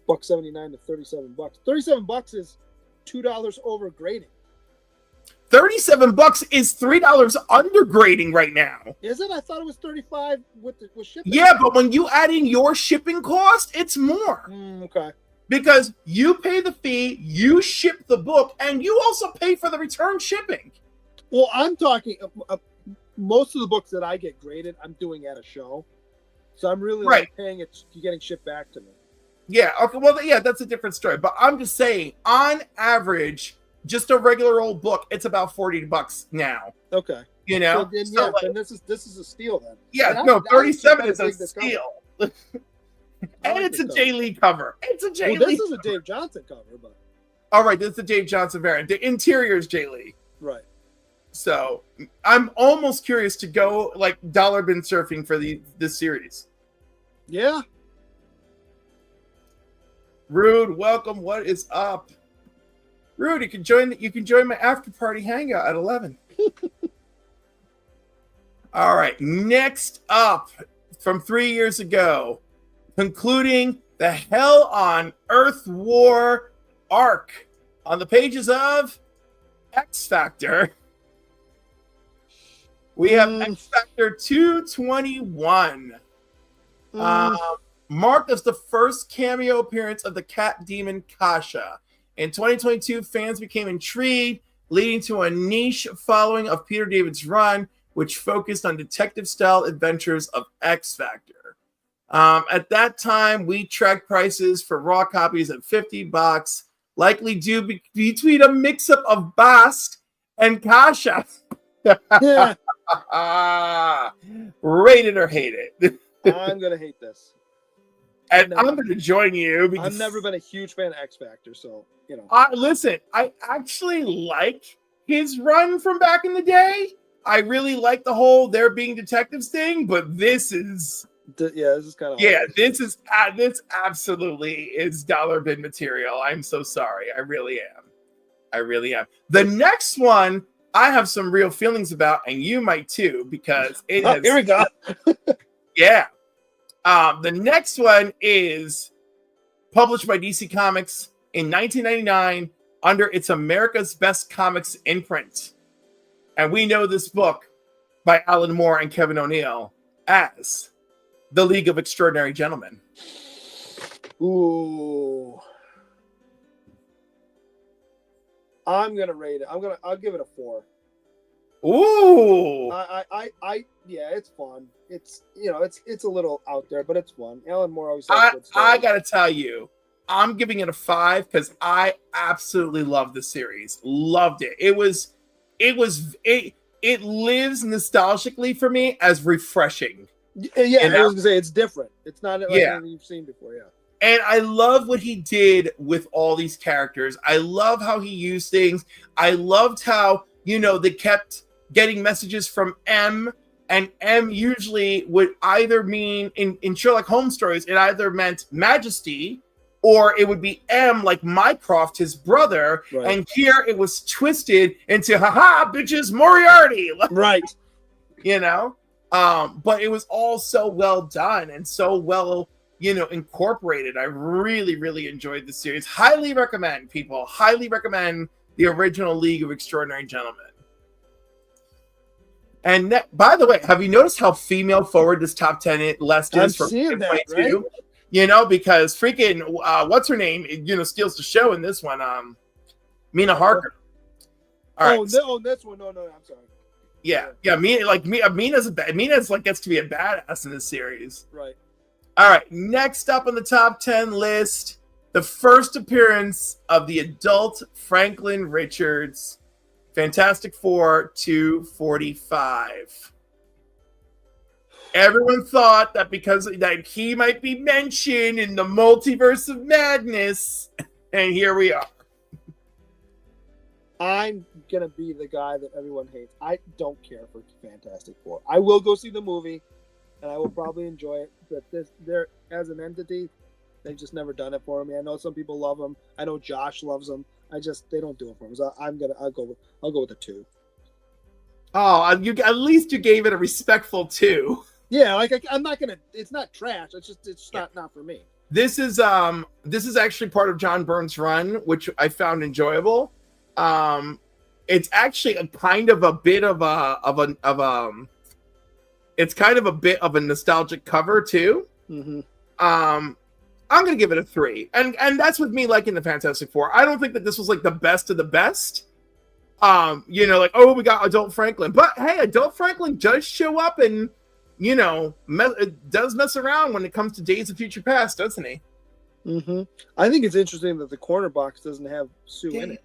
B: $1.79 to $37. $37 is $2 over grading.
A: $37 is $3 under grading right now.
B: Is it? I thought it was $35 with shipping.
A: Yeah, but when you add in your shipping cost, it's more.
B: Okay.
A: Because you pay the fee, you ship the book, and you also pay for the return shipping.
B: Well, I'm talking most of the books that I get graded, I'm doing at a show, so I'm really paying it, getting shipped back to me.
A: Yeah. Okay. Well, yeah, that's a different story. But I'm just saying, on average, just a regular old book, it's about $40 now.
B: Okay.
A: You know,
B: then this is a steal then.
A: Yeah, no, 37 is a steal. And it's a Jay Lee cover. It's a Jay Lee.
B: This is a Dave Johnson cover, but
A: all right, this is the Dave Johnson variant. The interior is Jay Lee.
B: Right.
A: So I'm almost curious to go like dollar bin surfing for this series.
B: Yeah.
A: Rude, welcome. What is up? Rude, you can join my after party hangout at 11. All right, next up from 3 years ago, concluding the Hell on Earth War arc on the pages of X Factor. We have X Factor 221. Marked as the first cameo appearance of the cat demon Kasha. In 2022, fans became intrigued, leading to a niche following of Peter David's run, which focused on detective-style adventures of X Factor. At that time, we tracked prices for raw copies at $50, likely due between a mix-up of Basque and Kasha.
B: Yeah.
A: Rate it or hate it.
B: I'm gonna hate this.
A: And I'm going to join you because
B: I've never been a huge fan of X Factor, so you know.
A: Listen, I actually like his run from back in the day. I really like the whole there being detectives thing, but this is
B: This is kind of
A: this absolutely is dollar bin material. I'm so sorry. I really am. The next one I have some real feelings about, and you might too, because it has.
B: Here we go.
A: Yeah. The next one is published by DC Comics in 1999 under its America's Best Comics imprint. And we know this book by Alan Moore and Kevin O'Neill as The League of Extraordinary Gentlemen.
B: Ooh. I'm gonna rate it. I'll give it a 4.
A: Ooh.
B: Yeah, it's fun. It's it's a little out there, but it's fun. Alan Moore always says good stuff.
A: I gotta tell you, I'm giving it a 5 because I absolutely loved the series. Loved it. It lives nostalgically for me as refreshing.
B: Yeah, I was gonna say it's different. It's not like anything you've seen before. Yeah.
A: And I love what he did with all these characters. I love how he used things. I loved how, they kept getting messages from M, and M usually would either mean, in Sherlock Holmes stories, it either meant Majesty, or it would be M like Mycroft, his brother. Right. And here it was twisted into, haha, bitches, Moriarty.
B: Right.
A: But it was all so well done and so well, incorporated. I really, really enjoyed the series. Highly recommend, people. Highly recommend the original League of Extraordinary Gentlemen. And by the way, have you noticed how female forward this top 10 list is?
B: I'm seeing that, right?
A: Because freaking what's her name? Steals the show in this one. Mina Harker.
B: All right. No, this one. No, I'm sorry.
A: Yeah. Mina's gets to be a badass in this series.
B: Right.
A: All right. Next up on the top 10 list, the first appearance of the adult Franklin Richards. Fantastic Four 245. Everyone thought that because that he might be mentioned in the multiverse of madness, and here we are.
B: I'm gonna be the guy that everyone hates. I don't care for Fantastic Four. I will go see the movie, and I will probably enjoy it. But they're as an entity, they've just never done it for me. I know some people love them. I know Josh loves them. They don't do it for me. So I'll go with a 2.
A: Oh, at least you gave it a respectful 2.
B: Yeah, I'm not gonna. It's not trash. It's not for me.
A: This is actually part of John Byrne's run, which I found enjoyable. It's actually a kind of a bit of it's kind of a bit of a nostalgic cover too.
B: Mm-hmm.
A: I'm gonna give it a 3, and that's with me liking the Fantastic Four. I don't think that this was like the best of the best. We got Adult Franklin, but hey, Adult Franklin does show up and does mess around when it comes to Days of Future Past, doesn't he?
B: Mm-hmm. I think it's interesting that the corner box doesn't have Sue in it.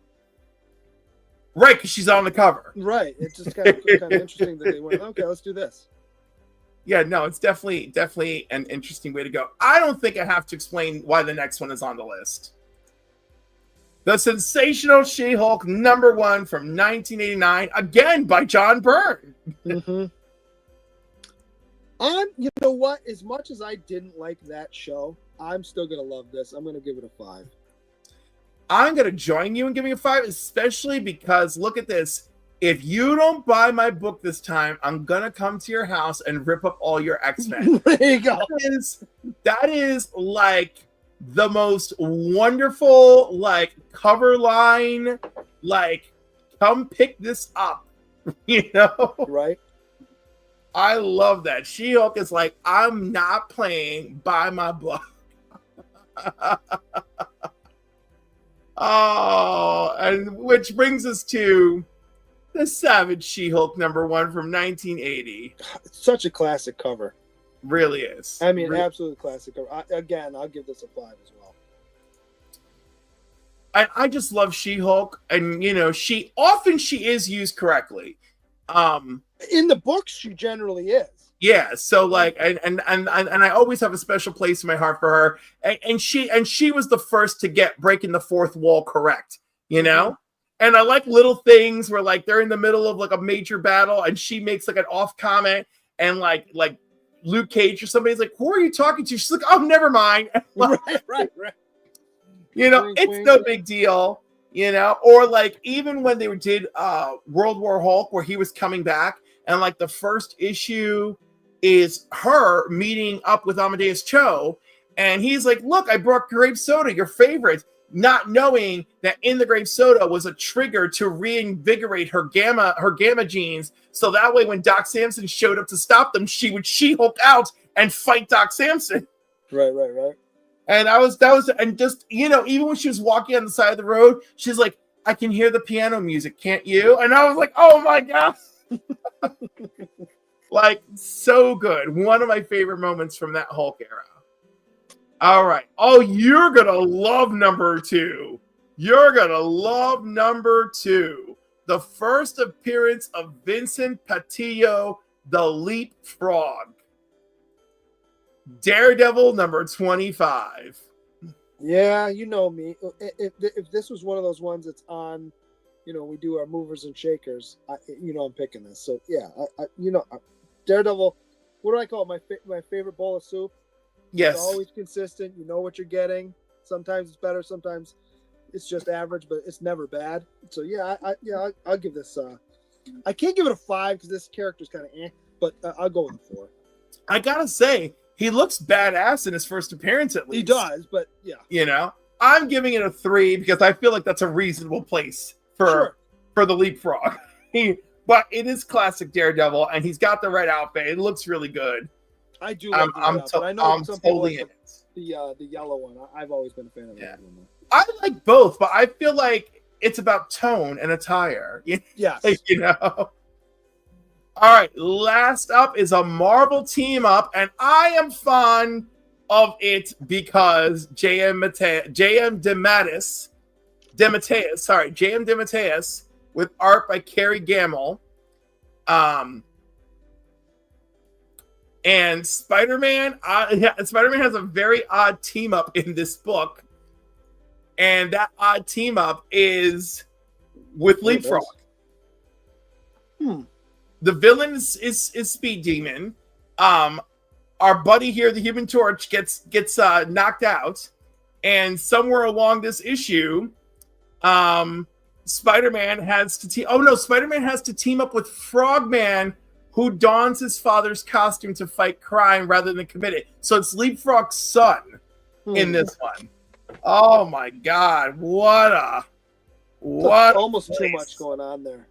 A: Right, because she's on the cover.
B: Right. It's just kind of interesting that they went, okay, let's do this.
A: Yeah, no, it's definitely an interesting way to go. I don't think I have to explain why the next one is on the list. The sensational She-Hulk #1 from 1989, again by John Byrne.
B: Mm-hmm. You know what? As much as I didn't like that show, I'm still going to love this. I'm going to give it a 5.
A: I'm going to join you in giving a 5, especially because, look at this. If you don't buy my book this time, I'm going to come to your house and rip up all your X-Men.
B: There you go.
A: That is like the most wonderful, like, cover line, like, come pick this up,
B: Right.
A: I love that. She-Hulk is like, I'm not playing, buy my book. Oh, and which brings us to the Savage She-Hulk #1 from 1980.
B: It's such a classic cover.
A: Really is.
B: I mean, absolute classic cover. I'll give this a 5 as well.
A: I just love She-Hulk, and she is used correctly.
B: In the books, she generally is.
A: Yeah, so like, and I always have a special place in my heart for her, and she was the first to get breaking the fourth wall correct, And I like little things where like they're in the middle of like a major battle, and she makes like an off comment, and like Luke Cage or somebody's like, "Who are you talking to?" She's like, "Oh, never mind."
B: Right.
A: It's
B: wink.
A: no big deal, Or like even when they did World War Hulk, where he was coming back, and like the first issue is her meeting up with Amadeus Cho, and he's like, "Look, I brought grape soda, your favorite," not knowing that in the grape soda was a trigger to reinvigorate her gamma genes, so that way when Doc Samson showed up to stop them, she would She-Hulk out and fight Doc Samson.
B: Right.
A: And that was, and just even when she was walking on the side of the road, she's like, "I can hear the piano music, can't you?" And I was like, "Oh my god." Like, so good. One of my favorite moments from that Hulk era. All right. Oh, you're going to love #2. You're going to love #2. The first appearance of Vincent Patillo, the Leapfrog. Daredevil #25.
B: Yeah, you know me. If this was one of those ones that's on, we do our movers and shakers, I'm picking this. So, yeah, Daredevil, what do I call it? My favorite bowl of soup?
A: Yes.
B: It's always consistent. You know what you're getting. Sometimes it's better. Sometimes it's just average, but it's never bad. So, yeah, I'll give this. I can't give it a 5 because this character's kind of but I'll go with a 4.
A: I got to say, he looks badass in his first appearance, at least.
B: He does, but yeah.
A: I'm giving it a 3 because I feel like that's a reasonable place for the Leapfrog. But it is classic Daredevil, and he's got the right outfit. It looks really good.
B: I do like I know
A: I'm
B: some
A: totally
B: people like the yellow one. I've always been a fan of that one.
A: I like both, but I feel like it's about tone and attire.
B: Yes.
A: All right, last up is a Marvel team up, and I am fond of it because J.M. DeMatteis with art by Kerry Gamble. And Spider-Man has a very odd team up in this book. And that odd team up is with Leapfrog. The villain is Speed Demon. Our buddy here, the Human Torch, gets knocked out. And somewhere along this issue, Spider-Man has to team up with Frogman, who dons his father's costume to fight crime rather than commit it. So it's Leapfrog's son in this one. Oh my god, what
B: almost too much going on there.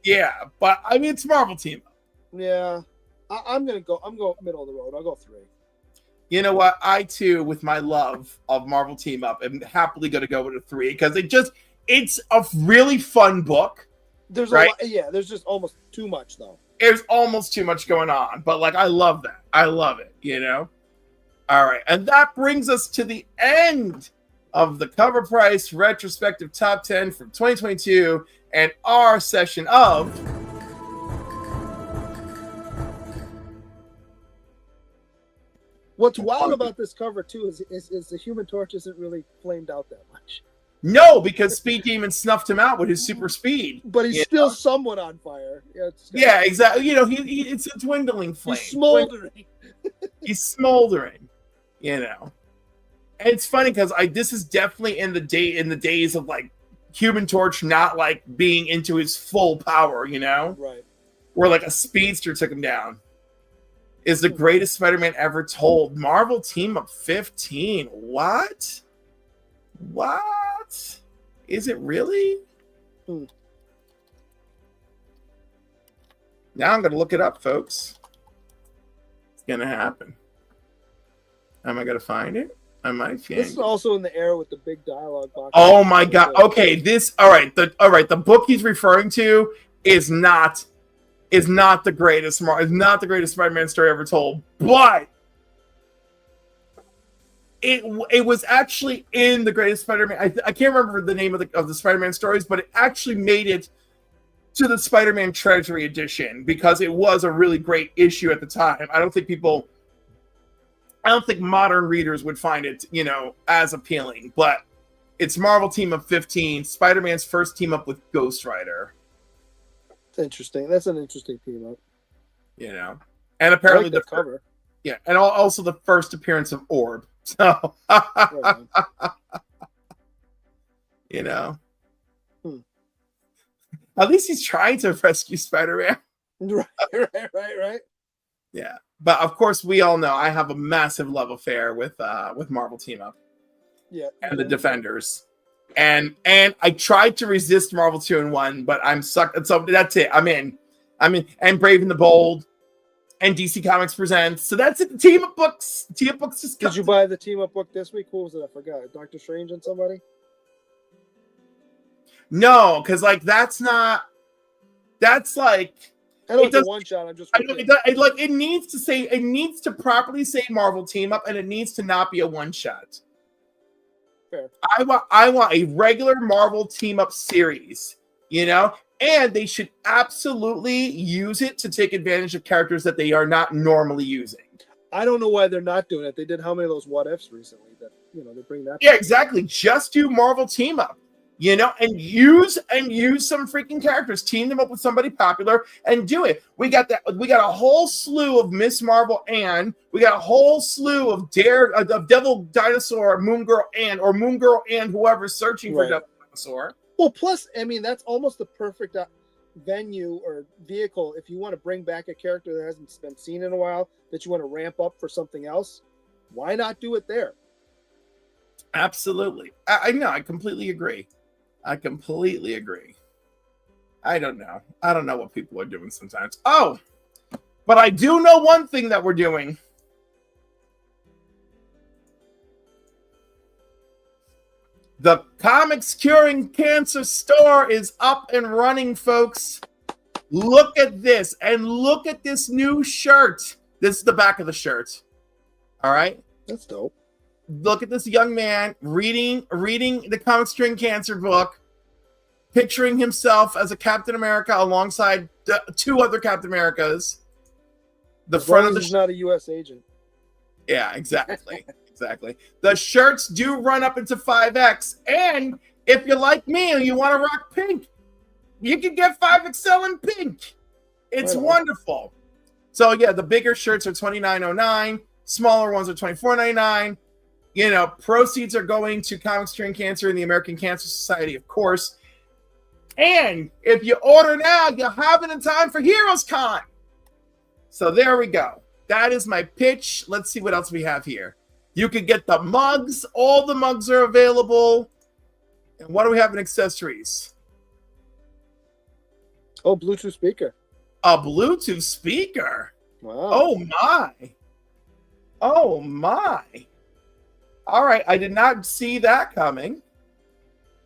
A: Yeah, but I mean it's Marvel team up.
B: Yeah. I'm going middle of the road. I'll go 3.
A: You know what? I too, with my love of Marvel team up, am happily going to go with a 3 because it's a really fun book.
B: There's a lot, there's just almost too much though.
A: There's almost too much going on, but like I love that. I love it, All right, and that brings us to the end of the Cover Price retrospective top 10 from 2022 and our session of
B: What's wild about this cover too is the Human Torch isn't really flamed out that much.
A: No, because Speed Demon snuffed him out with his super speed.
B: But he's still somewhat on fire.
A: Yeah, exactly. It's a dwindling flame.
B: He's smoldering.
A: He's smoldering. And it's funny because this is definitely in the days of like Human Torch not like being into his full power.
B: Right.
A: Where like a speedster took him down. Is the greatest Spider-Man ever told. Marvel team up 15. What? Is it really? Now I'm going to look it up, folks. It's going to happen. Am I going to find it? I might
B: This
A: change.
B: is also in the era with the big dialogue box.
A: Oh my god. Okay, all right. The book he's referring to is not the greatest Spider-Man story ever told, but it was actually in the greatest Spider-Man. I can't remember the name of the Spider-Man stories, but it actually made it to the Spider-Man Treasury Edition because it was a really great issue at the time. I don't think modern readers would find it, as appealing, but it's Marvel Team Up 15, Spider-Man's first team up with Ghost Rider.
B: It's interesting. That's an interesting team up.
A: And apparently
B: the cover.
A: Yeah, and also the first appearance of Orb. So,
B: Right.
A: At least he's trying to rescue Spider-Man.
B: Right.
A: Yeah, but of course we all know I have a massive love affair with Marvel Team Up.
B: Yeah,
A: and the Defenders, and I tried to resist Marvel 2-in-1, but I'm sucked. So that's it. I'm in, and Brave and the Bold, and DC Comics Presents. So that's it. The Team Up books. Just.
B: Did you buy the Team Up book this week? What was it? I forgot. Doctor Strange and somebody.
A: No, because that's like.
B: I know it's a one shot. I'm just.
A: It needs to properly say Marvel Team Up, and it needs to not be a one shot.
B: Fair.
A: I want a regular Marvel Team Up series, and they should absolutely use it to take advantage of characters that they are not normally using.
B: I don't know why they're not doing it. They did how many of those what ifs recently that they bring that.
A: Yeah, exactly. Just do Marvel Team Up. And use some freaking characters, team them up with somebody popular, and do it. We got a whole slew of Miss Marvel Anne. We got a whole slew of Devil Dinosaur, Moon Girl Anne, or Moon Girl Anne, whoever's searching for Devil Dinosaur.
B: Well, plus, that's almost the perfect venue or vehicle if you want to bring back a character that hasn't been seen in a while that you want to ramp up for something else. Why not do it there?
A: Absolutely. I know. I completely agree. I don't know. I don't know what people are doing sometimes. Oh, but I do know one thing that we're doing. The Comics Curing Cancer store is up and running, folks. Look at this, and look at this new shirt. This is the back of the shirt. All right?
B: That's dope.
A: Look at this young man reading the Comics Curing Cancer book, picturing himself as a Captain America alongside two other Captain Americas.
B: He's not a U.S. agent.
A: Yeah, exactly. Exactly. The shirts do run up into 5X, and if you're like me and you want to rock pink, you can get 5XL in pink. It's wonderful. So yeah, the bigger shirts are $29.09, smaller ones are $24.99. Proceeds are going to Comics Curing Cancer and the American Cancer Society, of course. And if you order now, you'll have it in time for Heroes Con. So there we go. That is my pitch. Let's see what else we have here. You can get the mugs. All the mugs are available. And what do we have in accessories?
B: Oh, Bluetooth speaker.
A: A Bluetooth speaker.
B: Wow.
A: Oh my. All right. I did not see that coming.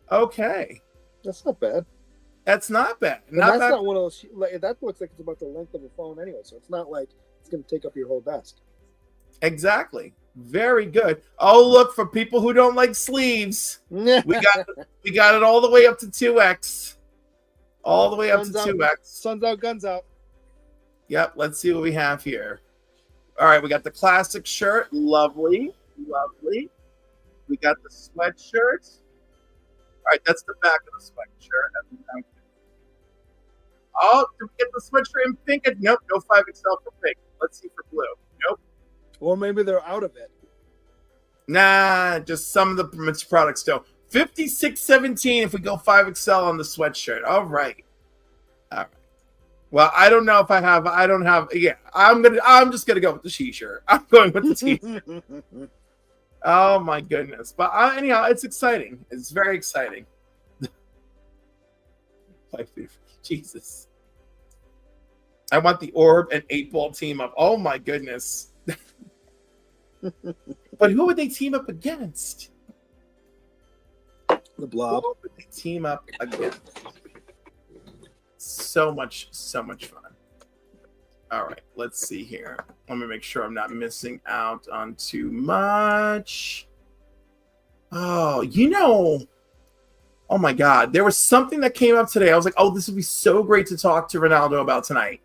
A: Okay.
B: That's not bad.
A: That's not bad.
B: That's not one of those. That looks like it's about the length of a phone anyway, so it's not like it's going to take up your whole desk.
A: Exactly. Very good. Oh, look, for people who don't like sleeves, we got it all the way up to 2X. All the way up to 2X.
B: Sun's out, guns out.
A: Yep. Let's see what we have here. All right, we got the classic shirt. Lovely. We got the sweatshirt. All right, that's the back of the sweatshirt. Oh, did we get the sweatshirt in pink? Nope, no 5XL for pink. Let's see for blue. Nope.
B: Or maybe they're out of it.
A: Nah, just some of the products still. 56.17 if we go 5XL on the sweatshirt. All right. Well, I don't know if I don't have. Yeah, I'm just gonna go with the T-shirt. I'm going with the T-shirt. Oh my goodness! But anyhow, it's exciting. It's very exciting. Jesus. I want the Orb and 8-Ball team up. Oh my goodness. But who would they team up against?
B: The Blob.
A: Who would they team up against? So much fun. All right, let's see here. Let me make sure I'm not missing out on too much. Oh, oh my God. There was something that came up today. I was like, oh, this would be so great to talk to Ronaldo about tonight.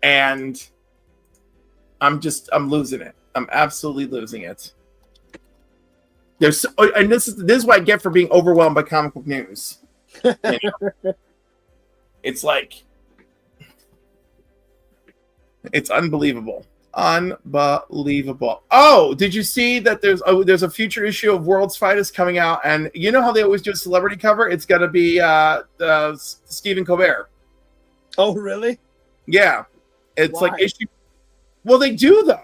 A: And I'm losing it. I'm absolutely losing it. And this is what I get for being overwhelmed by comic book news. It's like, it's unbelievable. Unbelievable. Oh, did you see that there's a future issue of World's Finest coming out? And you know how they always do a celebrity cover? It's going to be Stephen Colbert.
B: Oh, really?
A: Yeah. It's
B: Why?
A: like issue. Well, they do them,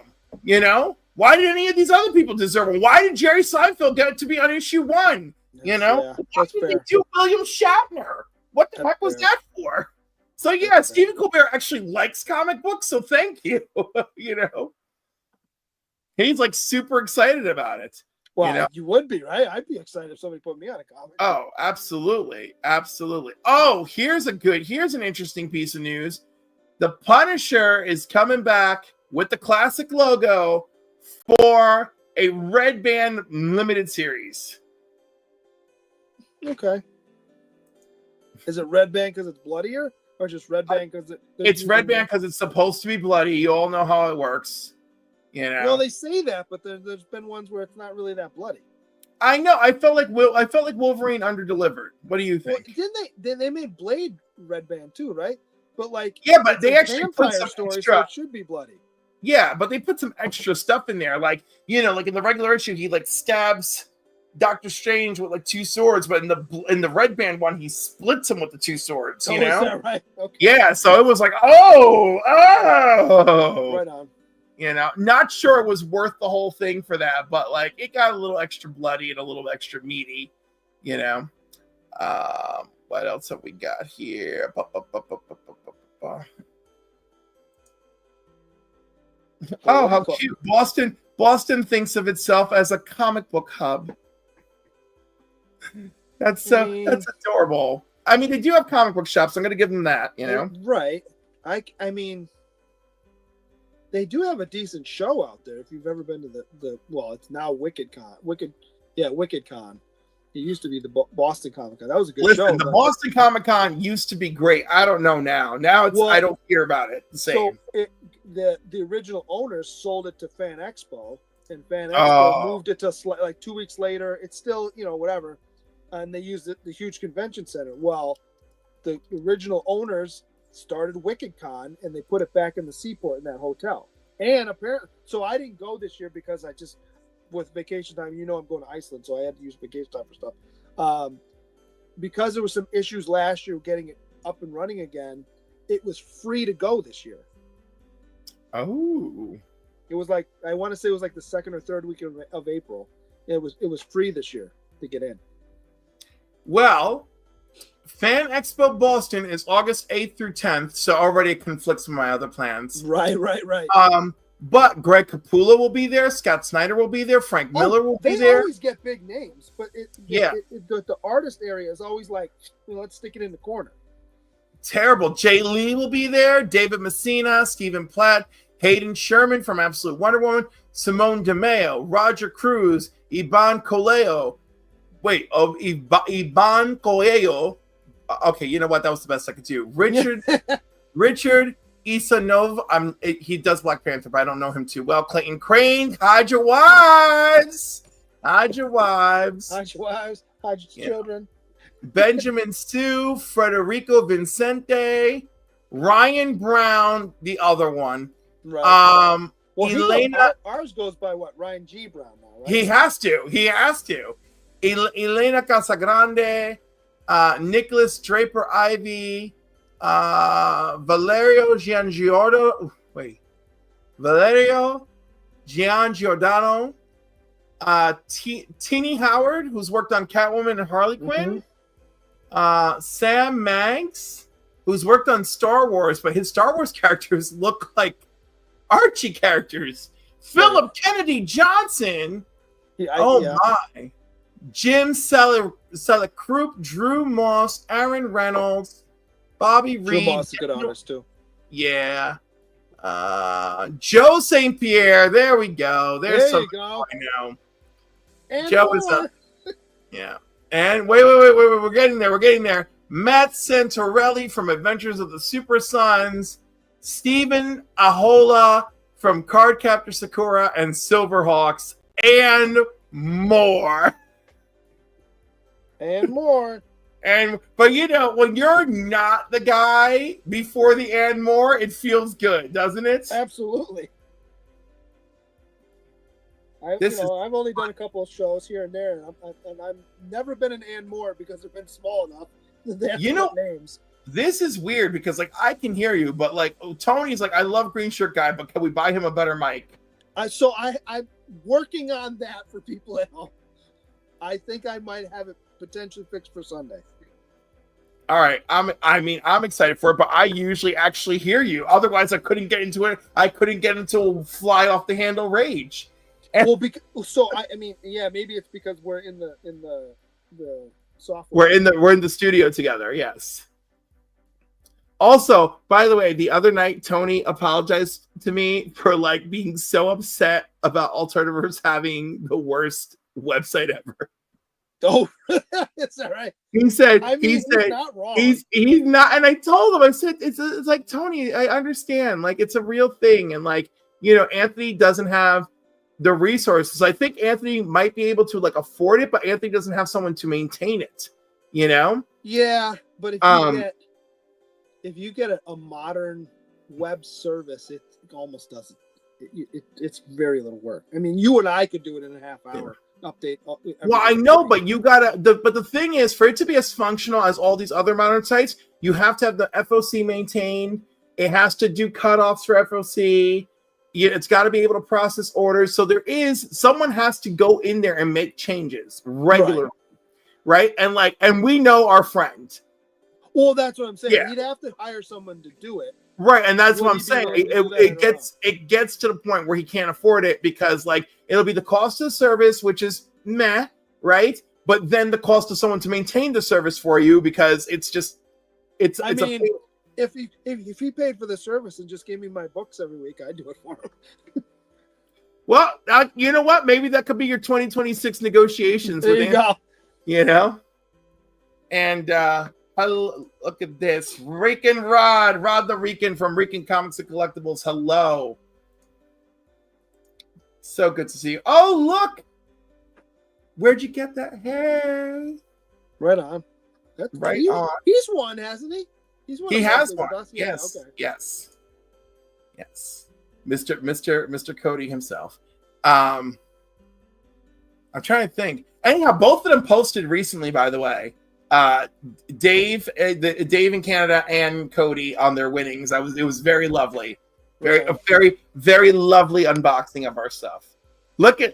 A: Why did any of these other people deserve it? Why did Jerry Seinfeld get to be on issue 1?
B: Yeah,
A: Why
B: that's
A: did they
B: fair.
A: do William Shatner? What the heck was that for? So yeah, Stephen Colbert actually likes comic books, so thank you. He's like super excited about it.
B: Well, you would be, right? I'd be excited if somebody put me on a comic.
A: Oh, absolutely. Absolutely. Oh, here's an interesting piece of news. The Punisher is coming back with the classic logo for a Red Band limited series.
B: Okay. Is it Red Band because it's bloodier? Or just Red Band because
A: it's Red Band because it's supposed to be bloody. You all know how it works.
B: Well, they say that, but there's been ones where it's not really that bloody.
A: I know. I felt like Wolverine underdelivered. What do you think?
B: Well, didn't they made Blade Red Band too, right? But
A: but they actually put some
B: stories,
A: extra.
B: So it should be bloody.
A: Yeah, but they put some extra stuff in there, like in the regular issue, he stabs Doctor Strange with 2 swords, but in the Red Band one, he splits him with the 2 swords.
B: Is that right? Okay.
A: Yeah, so it was like, oh,
B: right on.
A: Not sure it was worth the whole thing for that, but it got a little extra bloody and a little extra meaty. What else have we got here? Oh, how cute! Boston thinks of itself as a comic book hub. That's adorable. I mean, they do have comic book shops. I'm going to give them that.
B: Right. I mean, they do have a decent show out there. If you've ever been to it's now WickedCon. WickedCon. It used to be the Boston Comic Con. That was a good show.
A: The Boston Comic Con used to be great. I don't know now. Now I don't hear about it the same.
B: So the original owners sold it to Fan Expo, and Fan Expo moved it to 2 weeks later. It's still whatever, and they used the huge convention center. Well, the original owners started WickedCon, and they put it back in the Seaport in that hotel. And apparently, so I didn't go this year because I just, with vacation time, I'm going to Iceland, so I had to use vacation time for stuff. Because there were some issues last year getting it up and running again, it was free to go this year.
A: Oh.
B: It was I want to say it was the 2nd or 3rd week of April. It was free this year to get in.
A: Well, Fan Expo Boston is August 8th through 10th, so already it conflicts with my other plans.
B: Right.
A: But Greg Capullo will be there, Scott Snyder will be there, Frank Miller will be there.
B: They always get big names, but the artist area is always let's stick it in the corner.
A: Terrible. Jay Lee will be there, David Messina, Stephen Platt, Hayden Sherman from Absolute Wonder Woman, Simone DeMeo, Roger Cruz, Iban Coleo. Iban Coleo. Okay, you know what? That was the best I could do. Richard Isanov. He does Black Panther, but I don't know him too well. Clayton Crane, hide your wives. Hide your
B: Children.
A: Benjamin Stu, Federico Vincente, Ryan Brown, the other one.
B: Right.
A: Elena.
B: Ours goes by what? Ryan G. Brown now, right?
A: He has to. Elena Casagrande, Nicholas Draper Ivy, Valerio Giangiordano, Tini Howard, who's worked on Catwoman and Harley Quinn, Sam Manx, who's worked on Star Wars, but his Star Wars characters look like Archie characters. Philip Kennedy Johnson.
B: Yeah.
A: My. Jim Selleckroop, Drew Moss, Aaron Reynolds, Bobby Reed.
B: Drew Moss is a good artist too.
A: Yeah. Joe St. Pierre. There we go. There's
B: there you go.
A: I know.
B: And
A: Joe
B: more.
A: is up. Yeah. And wait. We're getting there. Matt Santorelli from Adventures of the Super Sons. Stephen Ahola from Cardcaptor Sakura and Silverhawks. And more.
B: And more.
A: But you know, when you're not the guy before the and more, it feels good, doesn't it?
B: Absolutely. I've only done a couple of shows here and there, and I've never been an and more because they've been small enough that they have to put names.
A: This is weird because like I can hear you, but like Tony's like, I love Green Shirt Guy, but can we buy him a better mic?
B: So I'm working on that for people at home. I think I might have it potentially fixed for Sunday.
A: All right, I'm excited for it, but I usually actually hear you. Otherwise, I couldn't get into it. I couldn't get into fly off the handle rage. And
B: maybe it's because we're in the software.
A: We're in the studio together. Yes. Also, by the way, the other night Tony apologized to me for like being so upset about Alternativers having the worst website ever.
B: Oh, it's all right.
A: He said,
B: he's not wrong.
A: He's not, and I told him, I said, it's like Tony, I understand, like it's a real thing, and like you know, Anthony doesn't have the resources. I think Anthony might be able to like afford it, but Anthony doesn't have someone to maintain it. You know?
B: Yeah, but if you get a modern web service, it almost doesn't. It's very little work. I mean, you and I could do it in a half hour. Update.
A: Well, I know, but you gotta. But the thing is, for it to be as functional as all these other modern sites, you have to have the FOC maintained. It has to do cutoffs for FOC. It's got to be able to process orders. So someone has to go in there and make changes regularly, right? And we know our friend.
B: Well, that's what I'm saying.
A: Yeah.
B: You'd have to hire someone to do it.
A: Right, and that's what I'm saying. It gets to the point where he can't afford it because like it'll be the cost of the service, which is meh, right? But then the cost of someone to maintain the service for you because if he paid for the service and just gave me my books every week, I'd do it for him. Well, you know what? Maybe that could be your 2026 negotiations.
B: There you go.
A: You know, and look at this. Rican Rod the Rican from Rican Comics and Collectibles. Hello. So good to see you. Oh, look. Where'd you get that? Hey.
B: Right on. That's
A: right on.
B: He's won, hasn't he?
A: He has one.
B: Yes.
A: Yeah, okay. Yes. Mr. Cody himself. I'm trying to think. Anyhow, both of them posted recently, by the way. Dave in Canada and Cody on their winnings. It was very lovely. A very lovely unboxing of our stuff.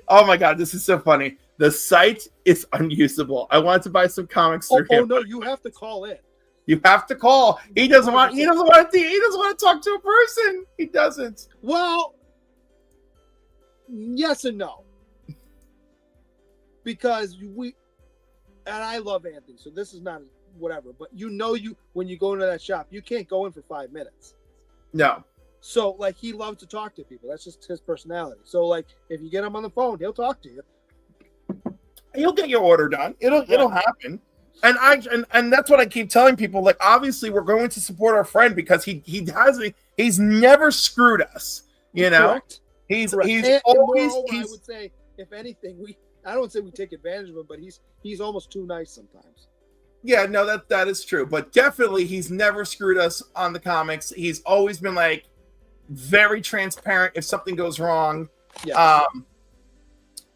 A: Oh my God, this is so funny. The site is unusable. I wanted to buy some comics through him.
B: Oh no, you have to call in.
A: You have to call. He doesn't want to talk to a person. He doesn't.
B: Well, yes and no. Because and I love Anthony, so this is not whatever. But when you go into that shop, you can't go in for 5 minutes.
A: No.
B: So like he loves to talk to people. That's just his personality. So like if you get him on the phone, he'll talk to you.
A: He'll get your order done. It'll happen. And that's what I keep telling people. Like obviously we're going to support our friend because he's never screwed us. You know. Correct. He's always.
B: I would say if anything I don't say we take advantage of him, but he's almost too nice sometimes.
A: Yeah, no, that is true. But definitely he's never screwed us on the comics. He's always been like very transparent if something goes wrong.
B: Yeah.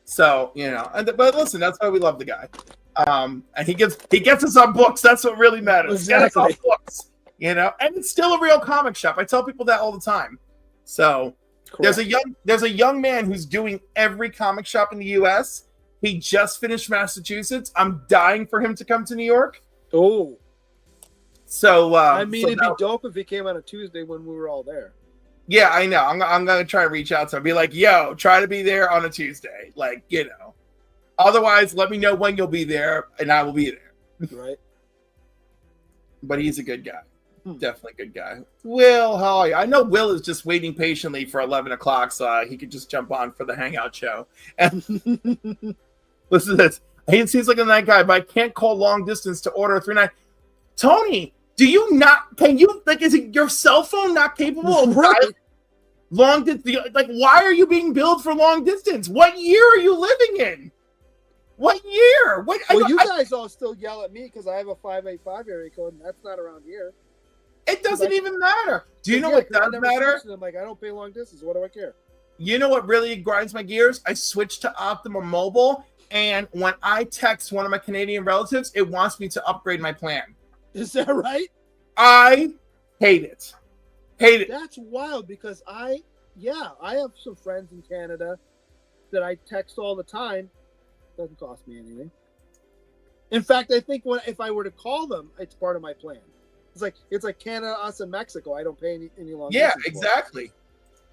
A: So, you know, but listen, that's why we love the guy. And he gets us on books. That's what really matters.
B: Exactly.
A: Get us on books. You know, and it's still a real comic shop. I tell people that all the time. So correct. There's a young man who's doing every comic shop in the US. He just finished Massachusetts. I'm dying for him to come to New York.
B: Oh.
A: So
B: it'd be dope if he came on a Tuesday when we were all there.
A: Yeah, I know. I'm gonna try to reach out to him. Be like, yo, try to be there on a Tuesday. Like, Otherwise, let me know when you'll be there, and I will be there.
B: Right.
A: But he's a good guy. Definitely a good guy. Will, how are you? I know Will is just waiting patiently for 11 o'clock so he could just jump on for the hangout show. And listen to this. He seems like a nice guy, but I can't call long distance to order a 3-9. Tony, do you not? Can you, like, is it your cell phone not capable of long distance? Like, why are you being billed for long distance? What year are you living in? What year?
B: Well, you guys all still yell at me because I have a 585 area code, and that's not around here.
A: It doesn't even matter. Do you know what does matter?
B: I'm like, I don't pay long distance. What do I care?
A: You know what really grinds my gears? I switched to Optimum Mobile, and when I text one of my Canadian relatives, it wants me to upgrade my plan.
B: Is that right?
A: I hate it.
B: That's wild because I have some friends in Canada that I text all the time. Doesn't cost me anything. In fact, I think if I were to call them, it's part of my plan. It's like Canada, us, and Mexico. I don't pay any longer.
A: Yeah, exactly.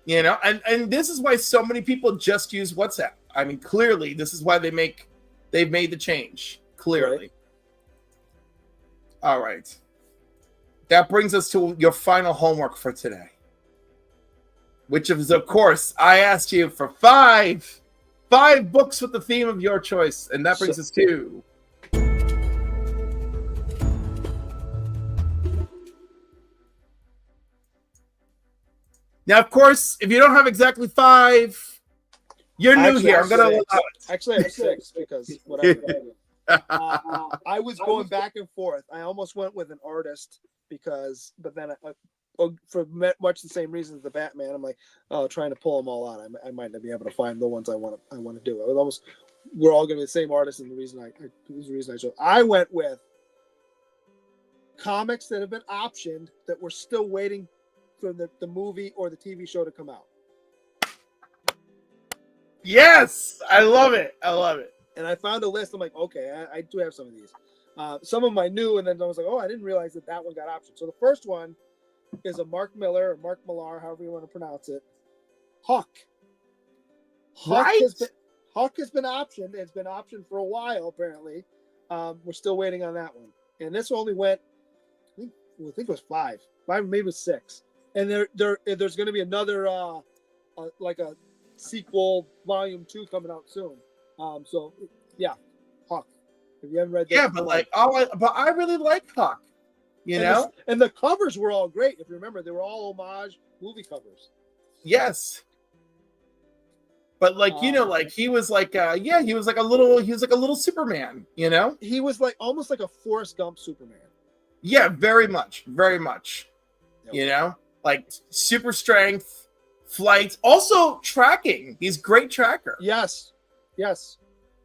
A: And this is why so many people just use WhatsApp. I mean, clearly, this is why they've made the change. Clearly. Right. All right. That brings us to your final homework for today, which is, of course, I asked you for five books with the theme of your choice, and that brings us to now. Of course, if you don't have exactly 5, you're new here. I'm gonna allow it.
B: Actually, I have 6 because whatever. I was going back and forth. I almost went with an artist but then for much the same reasons as the Batman, I'm like, trying to pull them all out. I might not be able to find the ones I want to do. We're all going to be the same artist, and the reason I chose. I went with comics that have been optioned that we're still waiting for the movie or the TV show to come out.
A: Yes, I love it.
B: And I found a list. I'm like, okay, I do have some of these. Some of them I knew, and then I was like, oh, I didn't realize that one got optioned. So the first one is a Mark Miller or Mark Millar, however you want to pronounce it. Huck.
A: Right?
B: Huck has been optioned. It's been optioned for a while, apparently. We're still waiting on that one. And this only went, I think it was 5, maybe it was 6. And there's going to be another, like a sequel, volume 2 coming out soon. So yeah, Huck. If you haven't read that,
A: yeah, but I really like Huck.
B: And the covers were all great. If you remember, they were all homage movie covers.
A: Yes. But he was like he was like a little Superman,
B: He was like almost like a Forrest Gump Superman.
A: Yeah, very much. Yep. Like super strength, flight, also tracking. He's a great tracker.
B: Yes.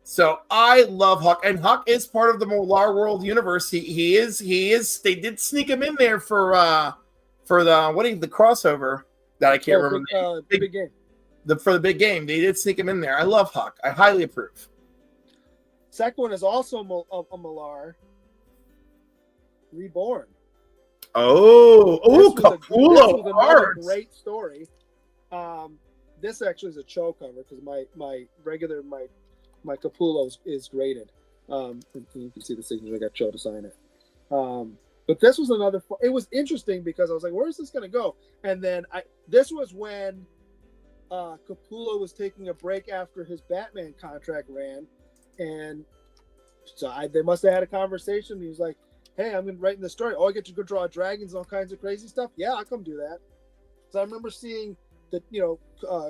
A: So I love Huck, and Huck is part of the Millar World universe. He is. They did sneak him in there for the crossover that I can't remember.
B: Big game.
A: For the big game, they did sneak him in there. I love Huck. I highly approve.
B: Second one is also a Millar. Reborn.
A: Capullo.
B: This was another great story. This actually is a show cover because my Capullo is graded. You can see the signature. I got Joe to sign it. But this was another. It was interesting because I was like, "Where is this going to go?" And then this was when Capullo was taking a break after his Batman contract ran, and so they must have had a conversation. He was like, "Hey, I'm writing the story. Oh, I get to go draw dragons and all kinds of crazy stuff. Yeah, I'll come do that." So I remember seeing that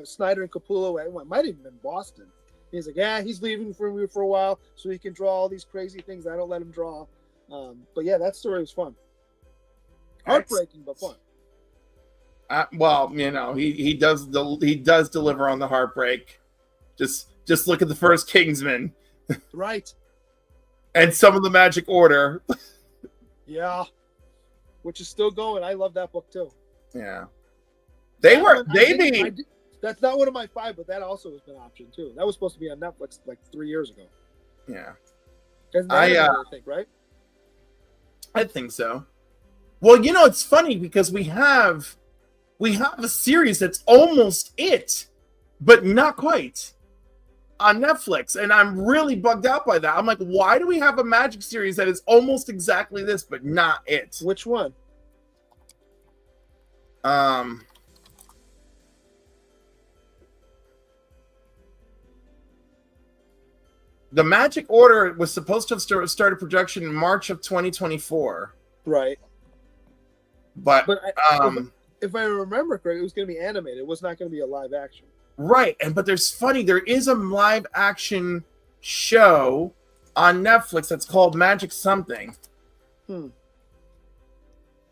B: Snyder and Capullo. It might have even been Boston. He's like, yeah, he's leaving for me for a while so he can draw all these crazy things I don't let him draw. But yeah, that story was fun. Heartbreaking, but fun.
A: Well, he does deliver on the heartbreak. Just look at the first Kingsman,
B: right?
A: And some of the Magic Order.
B: Yeah, which is still going. I love that book too.
A: Yeah,
B: that's not one of my 5, but that also has been optioned too. That was supposed to be on Netflix like 3 years ago.
A: Yeah,
B: I think, right?
A: I think so. Well, it's funny because we have we have a series that's almost it, but not quite on Netflix. And I'm really bugged out by that. I'm like, why do we have a Magic series that is almost exactly this, but not it?
B: Which one?
A: The Magic Order was supposed to have started production in March of 2024.
B: Right.
A: But
B: if I remember correctly, it was going to be animated. It was not going to be a live action.
A: Right. But there is a live action show on Netflix that's called Magic Something.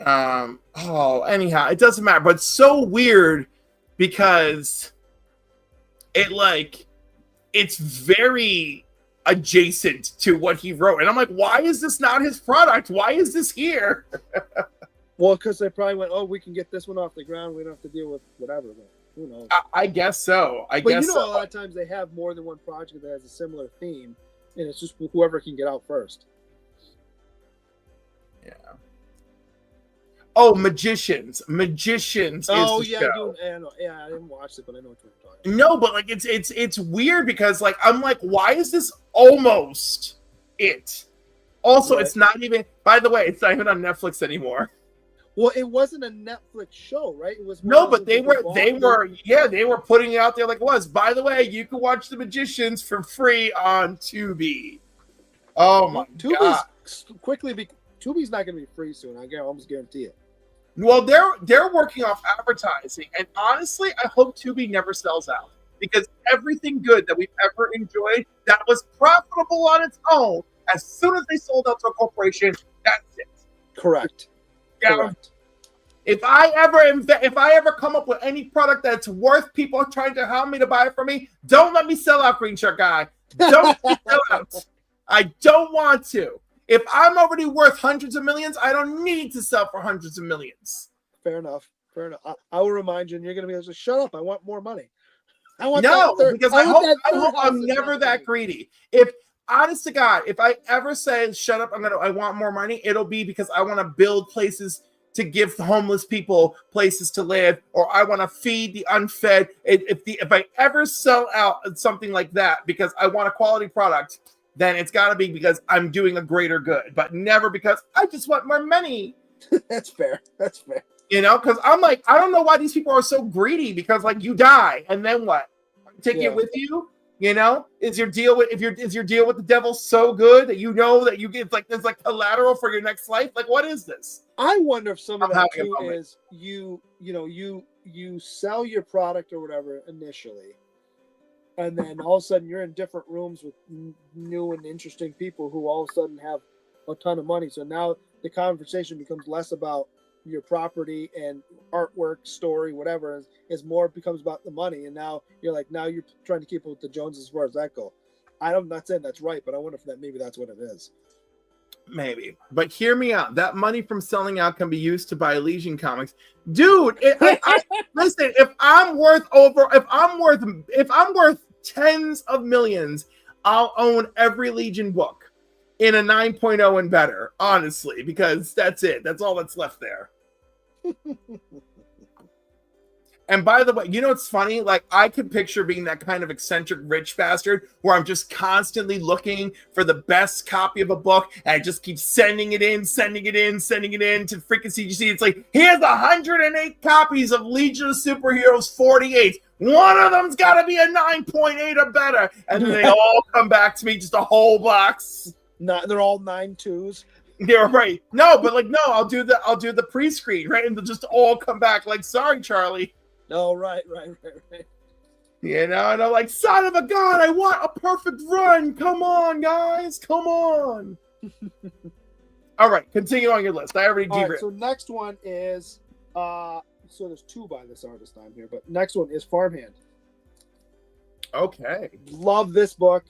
A: Anyhow, it doesn't matter. But it's so weird because it's very adjacent to what he wrote. And I'm like, why is this not his product? Why is this here?
B: Well, because they probably went, we can get this one off the ground. We don't have to deal with whatever. But who knows?
A: I guess so.
B: But a lot of times they have more than one project that has a similar theme, and it's just whoever can get out first.
A: Yeah. Oh, Magicians. Magicians.
B: Oh,
A: is the
B: yeah,
A: show.
B: I didn't watch it, but I know what you're talking about.
A: No, but it's weird because I'm like, why is this almost it? Also, It's not even. By the way, it's not even on Netflix anymore.
B: Well, it wasn't a Netflix show, right? It was.
A: No, but they were putting it out there like it was. By the way, you can watch The Magicians for free on Tubi. Oh my God!
B: Tubi's not going to be free soon. I can almost guarantee it.
A: Well, they're working off advertising, and honestly, I hope Tubi never sells out because everything good that we've ever enjoyed that was profitable on its own, as soon as they sold out to a corporation, that's it.
B: Correct.
A: Yeah. Correct. If I ever come up with any product that's worth people trying to help me to buy it from me, don't let me sell out, Green Shirt Guy. Don't sell out. I don't want to. If I'm already worth hundreds of millions, I don't need to sell for hundreds of millions.
B: Fair enough. I will remind you, and you're going to be able to shut up. I want more money. I hope
A: I'm never that greedy. If honest to God, if I ever say shut up, I want more money, it'll be because I want to build places to give homeless people places to live, or I want to feed the unfed. If I ever sell out something like that because I want a quality product, then it's got to be because I'm doing a greater good, but never because I just want more money.
B: That's fair.
A: Because I'm like, I don't know why these people are so greedy because you die and then what? Take it with you? Is your deal with the devil so good that that you get there's collateral for your next life? What is this?
B: I wonder if some of that too is you sell your product or whatever initially, and then all of a sudden you're in different rooms with new and interesting people who all of a sudden have a ton of money. So now the conversation becomes less about your property and artwork, story, whatever, becomes about the money. And now you're trying to keep up with the Joneses as far as that goes. I'm not saying that's right, but I wonder if maybe that's what it is.
A: Maybe, but hear me out. That money from selling out can be used to buy Legion comics, dude. Listen, if I'm worth tens of millions, I'll own every Legion book in a 9.0 and better, honestly, because that's it. That's all that's left there. And by the way, it's funny? I could picture being that kind of eccentric rich bastard where I'm just constantly looking for the best copy of a book and I just keep sending it in to freaking CGC. It's here's 108 copies of Legion of Superheroes 48. One of them's got to be a 9.8 or better. And then they all come back to me, just a whole box.
B: They're all 9.2s.
A: Yeah, right. No, but I'll do the pre-screen, right? And they'll just all come back sorry, Charlie.
B: Oh, right.
A: And I'm son of a gun, I want a perfect run. Come on, guys. Come on. All right, continue on your list. I already did.
B: Right, so next one is so there's two by this artist on here, but next one is Farmhand.
A: Okay.
B: Love this book.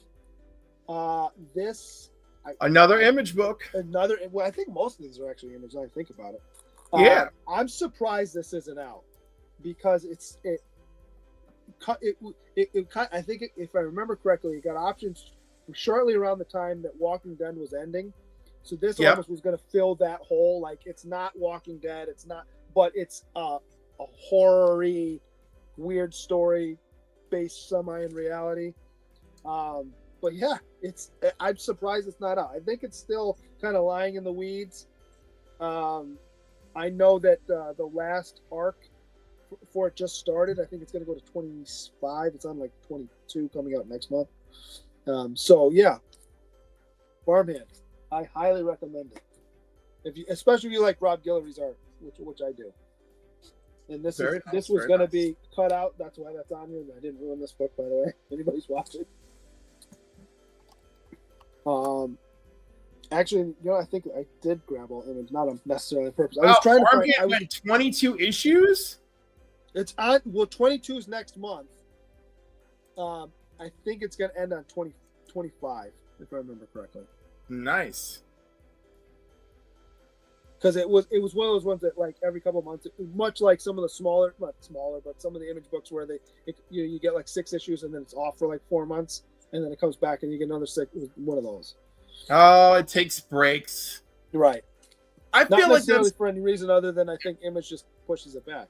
A: Another image book.
B: Well, I think most of these are actually images. I think about it.
A: Yeah.
B: I'm surprised this isn't out because I think if I remember correctly, it got options shortly around the time that Walking Dead was ending. So this almost was going to fill that hole. It's not Walking Dead. It's not, but it's a horror-y, weird story based semi in reality. But yeah, I'm surprised it's not out. I think it's still kind of lying in the weeds. I know that the last arc for it just started. I think it's going to go to 25. It's on like 22 coming out next month. So yeah, Farmhand, I highly recommend it. Especially if you like Rob Guillory's art, which I do. And this was going to be cut out. That's why that's on here. And I didn't ruin this book, by the way. If anybody's watching. Actually, I think I did grab all Image, not necessarily on purpose. I was trying to find.
A: I went 22 issues.
B: It's on. Well, 22 is next month. I think it's going to end on 25, if I remember correctly.
A: Nice.
B: Because it was one of those ones that like every couple of months, much like some of the not smaller, but some of the Image books where you get like 6 issues and then it's off for like 4 months and then it comes back and you get another 6. It was one of those.
A: Oh, it takes breaks.
B: Right.
A: I feel like that's
B: for any reason other than I think Image just pushes it back.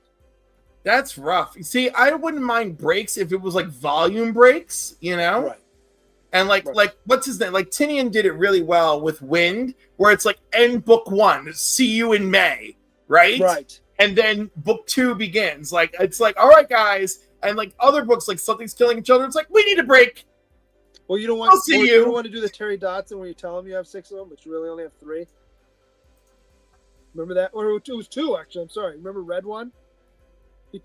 A: That's rough. See, I wouldn't mind breaks if it was like volume breaks,
B: Right.
A: And like what's his name? Like Tinian did it really well with Wind, where it's like end book 1, see you in May, right?
B: Right.
A: And then book 2 begins. Like it's like, all right, guys, and like other books, like Something's Killing Each Other, it's like we need a break.
B: Well, you don't want. You don't want to do the Terry Dodson where you tell him you have 6 of them, but you really only have 3. Remember that? Or it was 2 actually. I'm sorry. Remember Red One?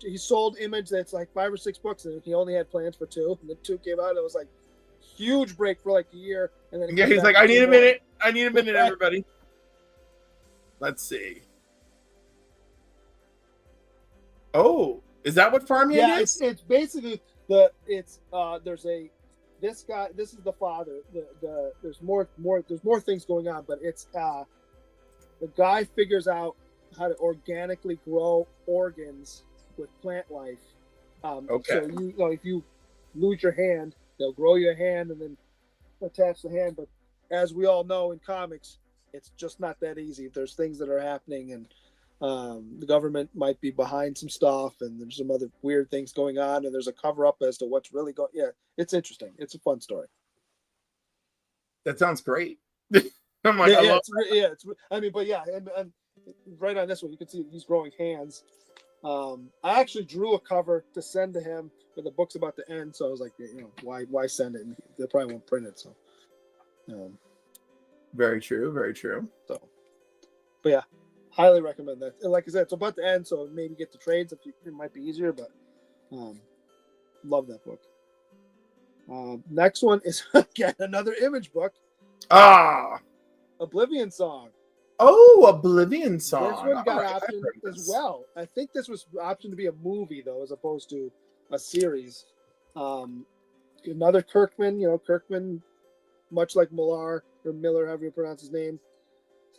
B: He sold Image that's like 5 or 6 books, and he only had plans for 2. And then 2 came out, and it was like huge break for like a year. And then
A: he's like, I need a minute. I need a minute, everybody. Let's see. Oh, is that what Farmhand is?
B: It's basically there's this guy. This is the father. There's more things going on, but it's the guy figures out how to organically grow organs with plant life.
A: Okay.
B: So if you lose your hand, they'll grow your hand and then attach the hand. But as we all know in comics, it's just not that easy. There's things that are happening, and the government might be behind some stuff, and there's some other weird things going on, and there's a cover up as to what's really going. Yeah, it's interesting. It's a fun story.
A: That sounds great. I'm like,
B: and right on this one, you can see he's growing hands. I actually drew a cover to send to him, but the book's about to end, so I was like, why send it? And they probably won't print it. So,
A: very true, very true.
B: So, but yeah, highly recommend that. And like I said, it's about to end, so maybe get the trades it might be easier. But love that book. Next one is again another Image book. Oblivion Song.
A: Oh, Oblivion Song.
B: This one got optioned as well. I think this was optioned to be a movie, though, as opposed to a series. Another Kirkman, Kirkman, much like Millar, or Miller, however you pronounce his name,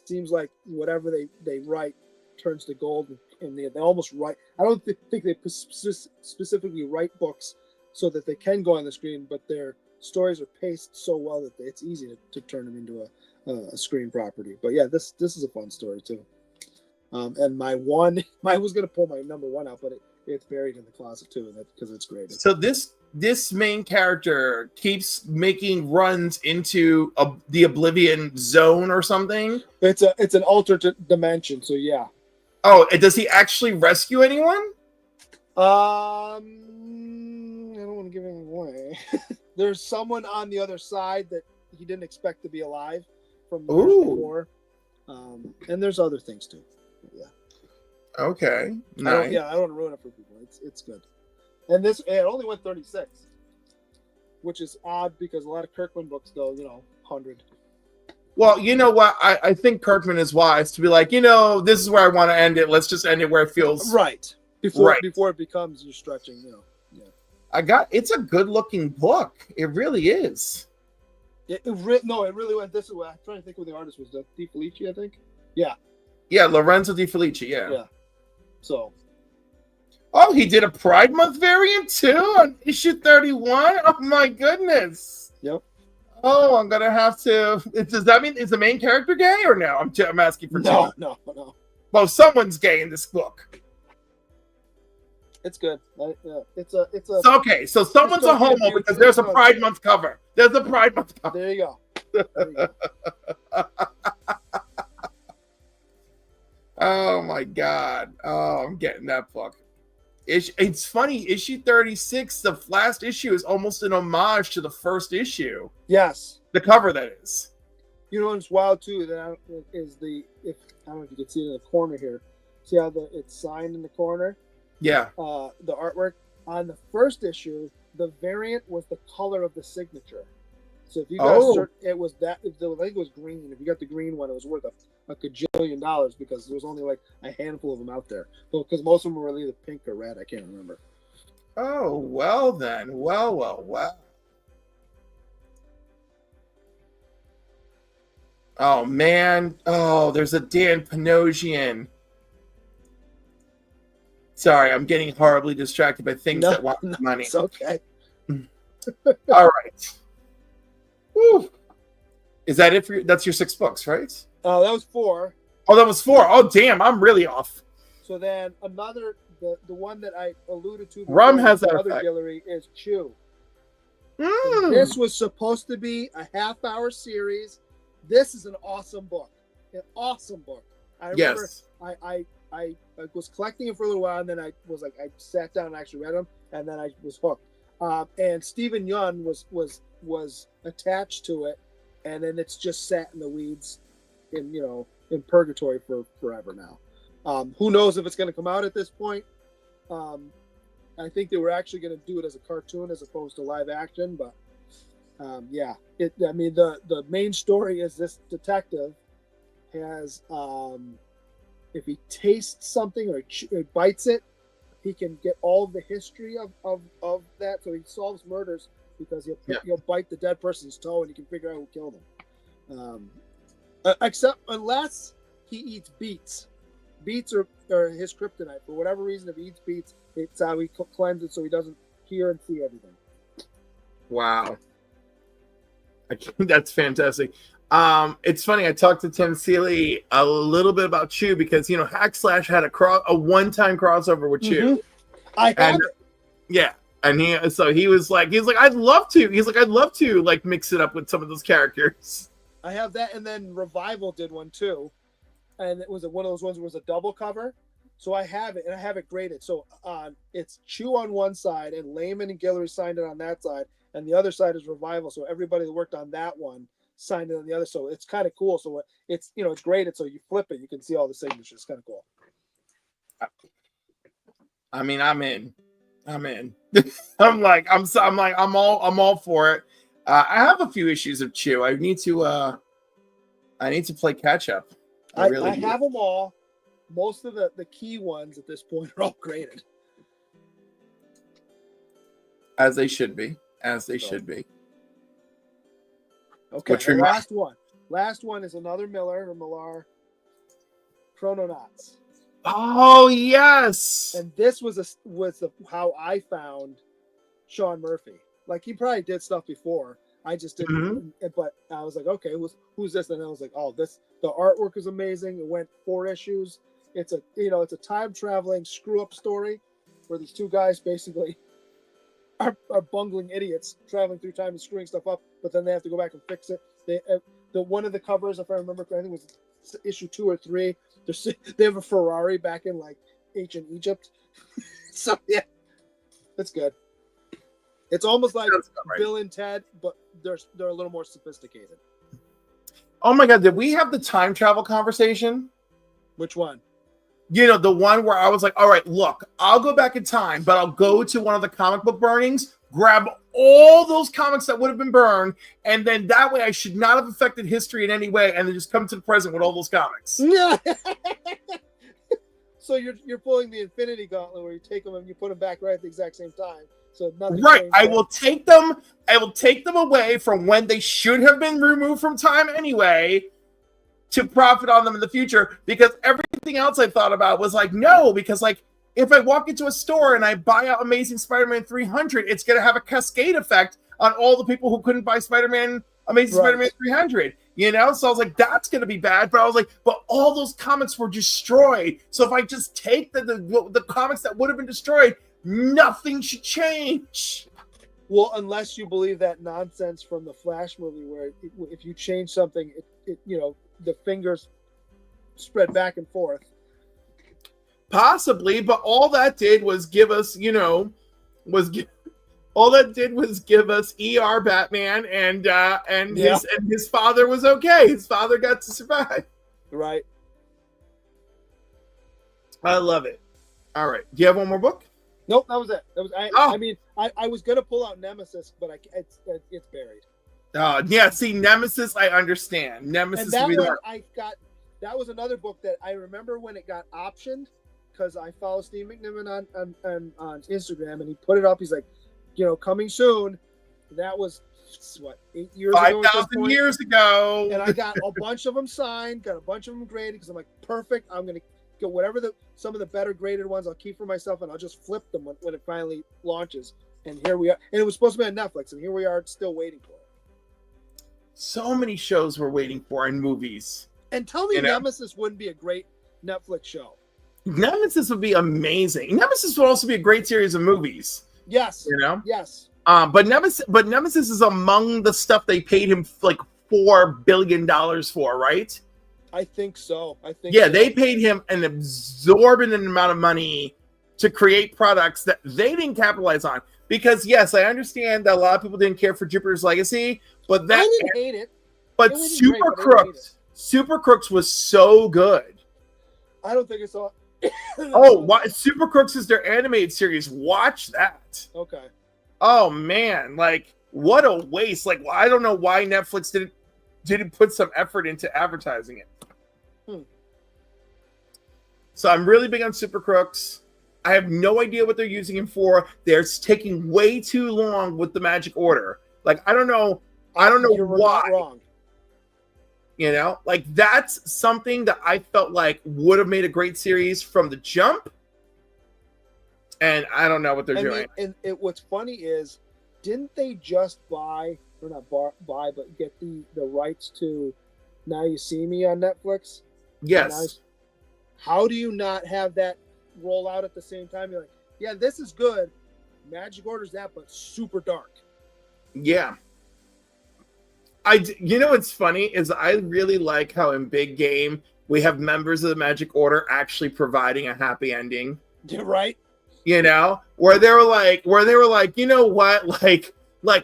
B: seems like whatever they write turns to gold, and they almost write. I don't think they specifically write books so that they can go on the screen, but their stories are paced so well that it's easy to turn them into a screen property. But yeah, this is a fun story too. And I was gonna pull my number 1 out, but it's buried in the closet too, because it's great.
A: So this main character keeps making runs into the Oblivion Zone or something.
B: It's an alternate dimension, so yeah.
A: Oh, does he actually rescue anyone?
B: I don't want to give anything away. There's someone on the other side that he didn't expect to be alive from the before. And there's other things too. Yeah.
A: Okay. Nice.
B: I don't want to ruin it for people. It's good. And it only went 36, which is odd because a lot of Kirkman books go, 100.
A: Well, you know what? I think Kirkman is wise to be like, this is where I want to end it. Let's just end it where it feels
B: right. Before it becomes you're stretching, Yeah.
A: It's a good looking book. It really is.
B: It really went this way. I'm trying to think who the artist was. Di Felici, I think. Yeah.
A: Yeah, Lorenzo Di Felici. Yeah.
B: Yeah. So.
A: Oh, he did a Pride Month variant too on issue 31. Oh my goodness.
B: Yep.
A: Oh, I'm gonna have to. Does that mean is the main character gay or no? I'm asking for
B: no.
A: Well, someone's gay in this book.
B: It's good. It's a
A: So, okay, so someone's a homo because there's a Pride Month cover. There's a Pride Month cover.
B: There you go. There you go.
A: Oh my God. Oh, I'm getting that book. It's funny. Issue 36, the last issue, is almost an homage to the first issue.
B: Yes.
A: The cover, that is.
B: You know what's wild too? That is I don't know if you can see it in the corner here. See how it's signed in the corner?
A: Yeah.
B: The artwork on the first issue, the variant was the color of the signature. So if you got it was that. I think it was green. If you got the green one, it was worth a gajillion dollars because there was only like a handful of them out there. Because most of them were either pink or red. I can't remember.
A: Oh, well then. Well. Oh man. Oh, there's a Dan Panosian. Sorry, I'm getting horribly distracted by things that want money.
B: It's okay.
A: All right. Woo. Is that it for you? That's your 6 books, right?
B: Oh, that was 4.
A: Oh, that was 4. Oh, damn, I'm really off.
B: So then another, the one that I alluded to.
A: Rum has that
B: other
A: effect.
B: Guillory is Chew. This was supposed to be a half-hour series. This is an awesome book. An awesome book. I remember I was collecting it for a little while, and then I was like, I sat down and actually read them, and then I was hooked. And Stephen Yun was attached to it, and then it's just sat in the weeds, in purgatory for forever now. Who knows if it's going to come out at this point? I think they were actually going to do it as a cartoon as opposed to live action, but yeah. The main story is this detective has, if he tastes something or bites it, he can get all the history of that. So he solves murders because he'll bite the dead person's toe and he can figure out who killed him. Except unless he eats beets. Beets are his kryptonite. For whatever reason, if he eats beets, it's how he cleanses so he doesn't hear and see everything.
A: Wow. That's fantastic. It's funny. I talked to Tim Seeley a little bit about Chew because Hack Slash had a one-time crossover with Chew.
B: I have it.
A: Yeah, and he was like, I'd love to like mix it up with some of those characters.
B: I have that, and then Revival did one too, and it was one of those ones where it was a double cover. So I have it, and I have it graded. So it's Chew on one side, and Layman and Guillory signed it on that side, and the other side is Revival. So everybody that worked on that one signed it on the other. So it's kind of cool. So it's it's graded. So you flip it, you can see all the signatures. It's kind of cool.
A: I mean, I'm in. I'm all for it. I have a few issues of Chew. I need to play catch up. I
B: have them all. Most of the key ones at this point are all graded.
A: As they should be.
B: Okay, last one is another Millar, Chrononauts.
A: Oh yes.
B: And this was how I found Sean Murphy. Like he probably did stuff before. I just didn't. But I was like, okay, who's this? And I was like, oh, the artwork is amazing. It went 4 issues. It's a time traveling screw up story where these 2 guys basically are bungling idiots traveling through time and screwing stuff up, but then they have to go back and fix it. The one of the covers, if I remember correctly, was issue 2 or 3. They have a Ferrari back in like ancient Egypt. So yeah, that's good. It's almost like Bill and Ted, but they're a little more sophisticated.
A: Oh my God, did we have the time travel conversation?
B: Which one?
A: The one where I was like, all right, look, I'll go back in time, but I'll go to one of the comic book burnings, grab all those comics that would have been burned, and then that way I should not have affected history in any way, and then just come to the present with all those comics.
B: Yeah. So you're pulling the Infinity Gauntlet where you take them and you put them back right at the exact same time. So nothing.
A: Right. I will take them away from when they should have been removed from time anyway, to profit on them in the future, because everything else I thought about was like, no, because like if I walk into a store and I buy out Amazing Spider-Man 300, it's going to have a cascade effect on all the people who couldn't buy Amazing Spider-Man 300, So I was like, that's going to be bad. But I was like, but all those comics were destroyed. So if I just take the comics that would have been destroyed, Nothing should change.
B: Well, unless you believe that nonsense from the Flash movie, where if you change something, the fingers spread back and forth.
A: Possibly, but all that did was give us, all that did was give us ER Batman, and his father was okay. His father got to survive.
B: Right.
A: I love it. All right. Do you have one more book?
B: Nope, that was it. I mean, I was gonna pull out Nemesis, but it's buried.
A: Yeah. See, Nemesis, I understand. Nemesis.
B: And that one that was another book that I remember when it got optioned, because I follow Steve McNiven on Instagram, and he put it up. He's like, coming soon. That was what, 8 years ago?
A: 5,000 years ago.
B: And I got a bunch of them signed, got a bunch of them graded, because I'm like, perfect. I'm gonna get whatever some of the better graded ones I'll keep for myself, and I'll just flip them when it finally launches. And here we are. And it was supposed to be on Netflix, and here we are still waiting for it.
A: So many shows we're waiting for in movies.
B: And tell me Nemesis wouldn't be a great Netflix show.
A: Nemesis would be amazing. Nemesis would also be a great series of movies.
B: Yes. Yes.
A: But Nemesis is among the stuff they paid him like $4 billion for, right?
B: I think so.
A: They paid him an exorbitant amount of money to create products that they didn't capitalize on. Because yes, I understand that a lot of people didn't care for Jupiter's Legacy, but
B: I didn't hate it.
A: But Super Crooks was so good.
B: I don't think I saw it.
A: Super Crooks is their animated series. Watch that.
B: Okay.
A: Oh man, like what a waste. Like I don't know why Netflix didn't put some effort into advertising it. So I'm really big on Super Crooks. I have no idea what they're using him for. They're taking way too long with the Magic Order. Like I don't know
B: You're
A: why.
B: Not wrong.
A: Like that's something that I felt like would have made a great series from the jump. And I don't know what they're doing.
B: And what's funny is, didn't they just buy, or not buy, but get the rights to Now You See Me on Netflix?
A: Yes.
B: How do you not have that roll out at the same time? You're like, yeah, this is good. Magic Order's that, but super dark.
A: Yeah. What's funny is I really like how in Big Game we have members of the Magic Order actually providing a happy ending.
B: You're right.
A: Where they were like, you know what, like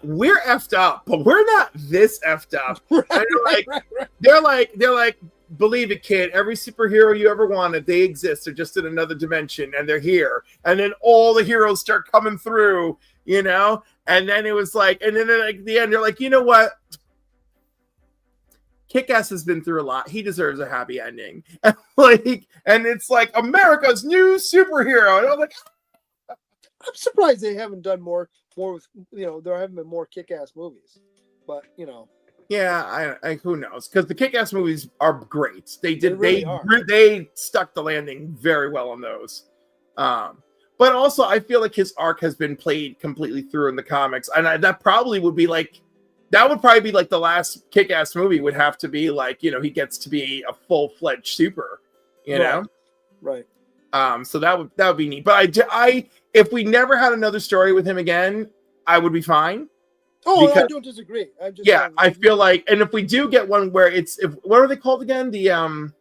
A: we're effed up, but we're not this effed up. Right. They're like, believe it, kid. Every superhero you ever wanted, they exist. They're just in another dimension, and they're here. And then all the heroes start coming through, And then it was like, and then at the end, they're like, you know what? Kick-Ass has been through a lot. He deserves a happy ending. And it's like America's new superhero. And I was like,
B: I'm surprised they haven't done more with, there haven't been more Kick-Ass movies, but
A: yeah, I who knows? Because the Kick-Ass movies are great. They stuck the landing very well on those. But also I feel like his arc has been played completely through in the comics, and that would probably be like the last Kick-Ass movie would have to be like, he gets to be a full-fledged super, know?
B: Right.
A: So that would be neat. But I if we never had another story with him again, I would be fine.
B: Oh, I don't disagree.
A: I feel like, and if we do get one where what are they called again? The oh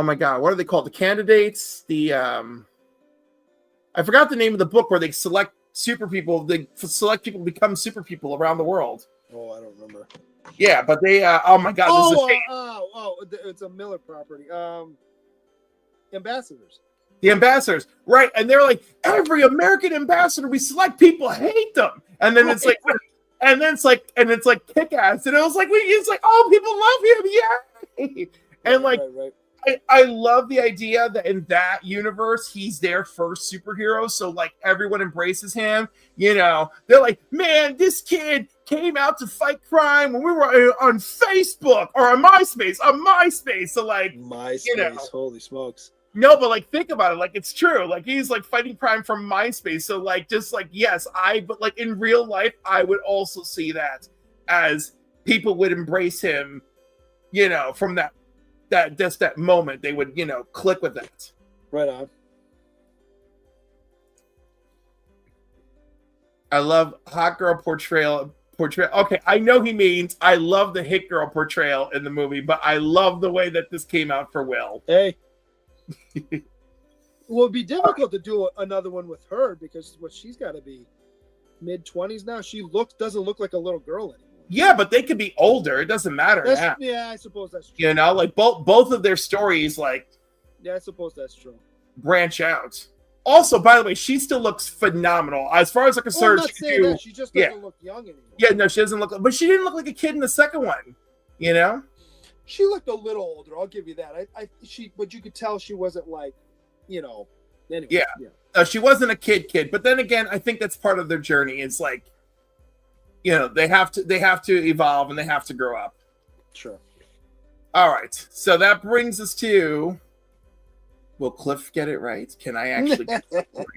A: my god, what are they called? The candidates? I forgot the name of the book where they select super people. They select people to become super people around the world.
B: Oh, I don't remember.
A: Yeah, but they oh my god,
B: it's a Miller property. Ambassadors.
A: The ambassadors, right? And they're like, every American ambassador we select, people hate them, and then it's like, and then it's like Kick-Ass, and it was like, it's like, oh, people love him, yay! And like, I love the idea that in that universe, he's their first superhero, so like everyone embraces him. They're like, man, this kid came out to fight crime when we were on Facebook or on MySpace. So like,
B: MySpace, holy smokes.
A: No, but like think about it, like it's true. Like he's like fighting crime from MySpace. So like just like yes, but like in real life, I would also see that as people would embrace him, from that moment they would, click with that.
B: Right on.
A: I love hot girl portrayal. Okay, I know he means I love the hit girl portrayal in the movie, but I love the way that this came out for Will.
B: Hey. Well, it'd be difficult to do another one with her because she's got to be mid-20s now. She doesn't look like a little girl anymore.
A: Yeah, but they could be older. It doesn't matter.
B: Yeah, I suppose that's true.
A: You know, like both of their stories, like.
B: Yeah, I suppose that's true.
A: Branch out. Also, by the way, she still looks phenomenal. As far as I'm concerned,
B: she just doesn't look young anymore.
A: Yeah, no, she doesn't look. But she didn't look like a kid in the second one. You know,
B: she looked a little older. I'll give you that. But you could tell she wasn't like, you know. Anyway,
A: yeah. She wasn't a kid. But then again, I think that's part of their journey. It's like, you know, they have to evolve and they have to grow up.
B: Sure.
A: All right. So that brings us to. Will Cliff get it right? Can I actually?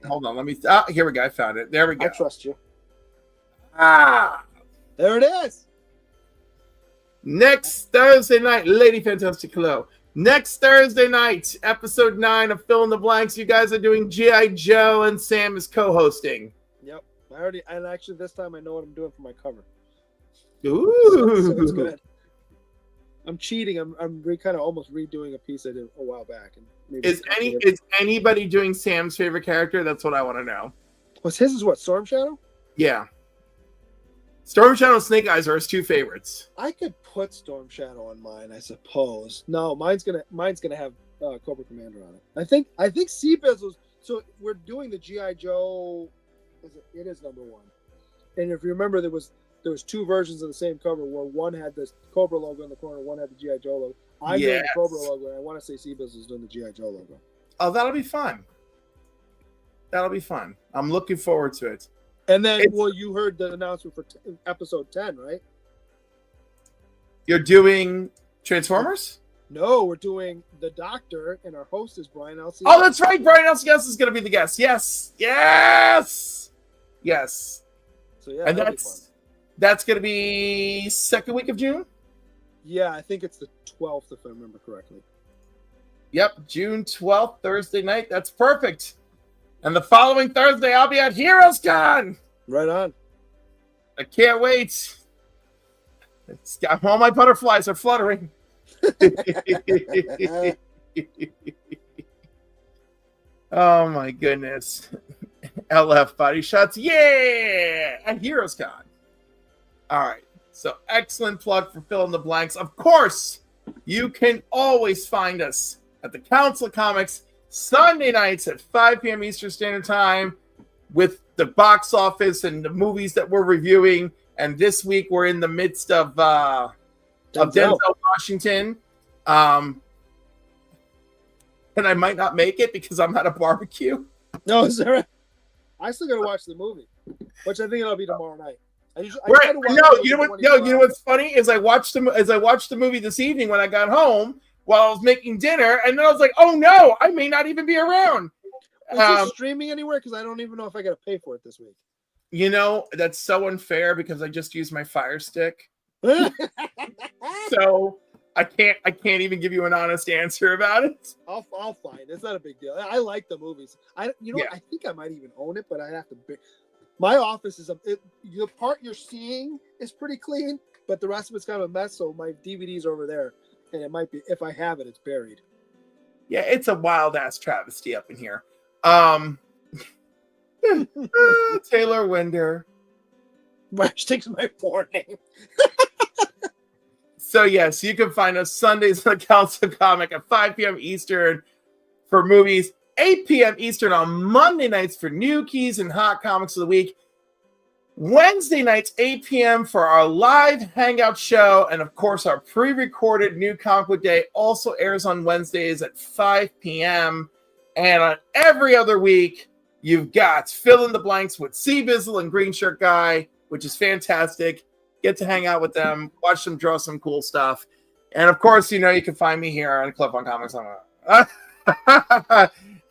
A: Hold on. Let me. Here we go. I found it. There we go.
B: I trust you.
A: There
B: it is.
A: Next Thursday night, Lady Fantastic Hello. Next Thursday night, episode 9 of Fill in the Blanks. You guys are doing G.I. Joe, and Sam is co-hosting.
B: Yep. And actually this time I know what I'm doing for my cover.
A: Ooh.
B: So it's good. I'm cheating. I'm kind of almost redoing a piece I did a while back. And maybe
A: is anybody doing Sam's favorite character? That's what I want to know.
B: Was his what? Storm Shadow?
A: Yeah. Storm Shadow and Snake Eyes are his two favorites.
B: I could put Storm Shadow on mine, I suppose. No, mine's gonna have Cobra Commander on it. I think Sea Bizzles. So we're doing the G.I. Joe. It is number 1. And if you remember, there was 2 versions of the same cover where one had the Cobra logo in the corner, one had the G.I. Joe logo. I'm doing the Cobra logo, and I want to say Sea Bizzles is doing the G.I. Joe logo.
A: Oh, that'll be fun. That'll be fun. I'm looking forward to it.
B: And then, you heard the announcement for episode 10, right?
A: You're doing Transformers?
B: No, we're doing The Doctor, and our host is Brian L.
A: Oh, that's right. Brian L. is going to be the guest. Yes.
B: So, yeah,
A: and that's going to be second week of June?
B: Yeah, I think it's the 12th, if I remember correctly.
A: Yep, June 12th, Thursday night. That's perfect. And the following Thursday, I'll be at Heroes Con.
B: Right on.
A: I can't wait. All my butterflies are fluttering. Oh, my goodness. LF Body Shots. Yeah! At Heroes Con. All right. So excellent plug for Fill in the Blanks. Of course, you can always find us at the Council of Comics Sunday nights at 5 p.m. Eastern Standard Time with the box office and the movies that we're reviewing. And this week we're in the midst of Denzel Washington. And I might not make it because I'm at a barbecue.
B: No, is that right? I still got to watch the movie, which I think it'll be tomorrow night. You know what's funny is I watched the movie this evening when I got home while I was making dinner, and then I was like, oh no, I may not even be around. Is it streaming anywhere? Because I don't even know if I got to pay for it this week.
A: You know, that's so unfair because I just used my Fire Stick. So I can't even give you an honest answer about it.
B: I'll find it. It's not a big deal. I like the movies. I think I might even own it, but I have to. My office is the part you're seeing is pretty clean, but the rest of it's kind of a mess. So my DVD's over there, and it might be if I have it, it's buried.
A: Yeah, it's a wild ass travesty up in here. Taylor Winder.
B: Hashtag's my porn name.
A: So yes, you can find us Sundays on the Council Comic at 5 p.m. Eastern for movies, 8 p.m. Eastern on Monday nights for new keys and hot comics of the week. Wednesday nights, 8 p.m. for our live hangout show. And of course, our pre-recorded New Comic Book Day also airs on Wednesdays at 5 p.m. And on every other week, you've got Fill in the Blanks with Sea Bizzle and Green Shirt Guy, which is fantastic. Get to hang out with them, watch them draw some cool stuff. And of course, you can find me here on Cliff on Comics.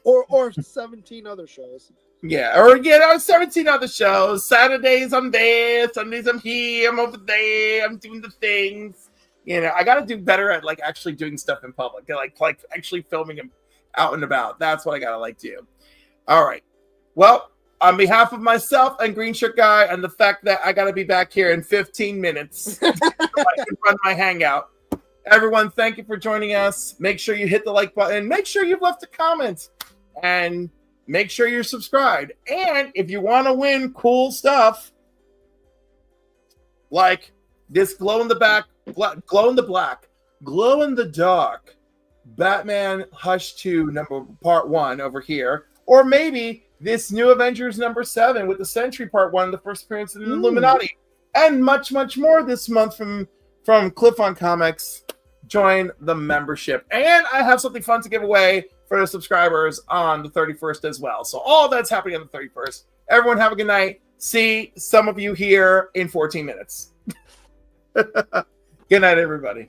B: or 17 other shows.
A: Yeah, or 17 other shows. Saturdays I'm there, Sundays I'm here, I'm over there, I'm doing the things. I gotta do better at actually doing stuff in public. Like actually filming them out and about. That's what I gotta do. All right. Well, on behalf of myself and Green Shirt Guy, and the fact that I got to be back here in 15 minutes so I can run my hangout. Everyone, thank you for joining us. Make sure you hit the like button. Make sure you've left a comment. And make sure you're subscribed. And if you want to win cool stuff, like this glow in the dark Batman Hush 2 part 1 over here, or maybe this new Avengers number 7 with the Sentry part 1, the first appearance in the Illuminati, and much more this month from Cliff on Comics. Join the membership, and I have something fun to give away for the subscribers on the 31st as well. So all that's happening on the 31st. Everyone have a good night. See some of you here in 14 minutes. Good night, everybody.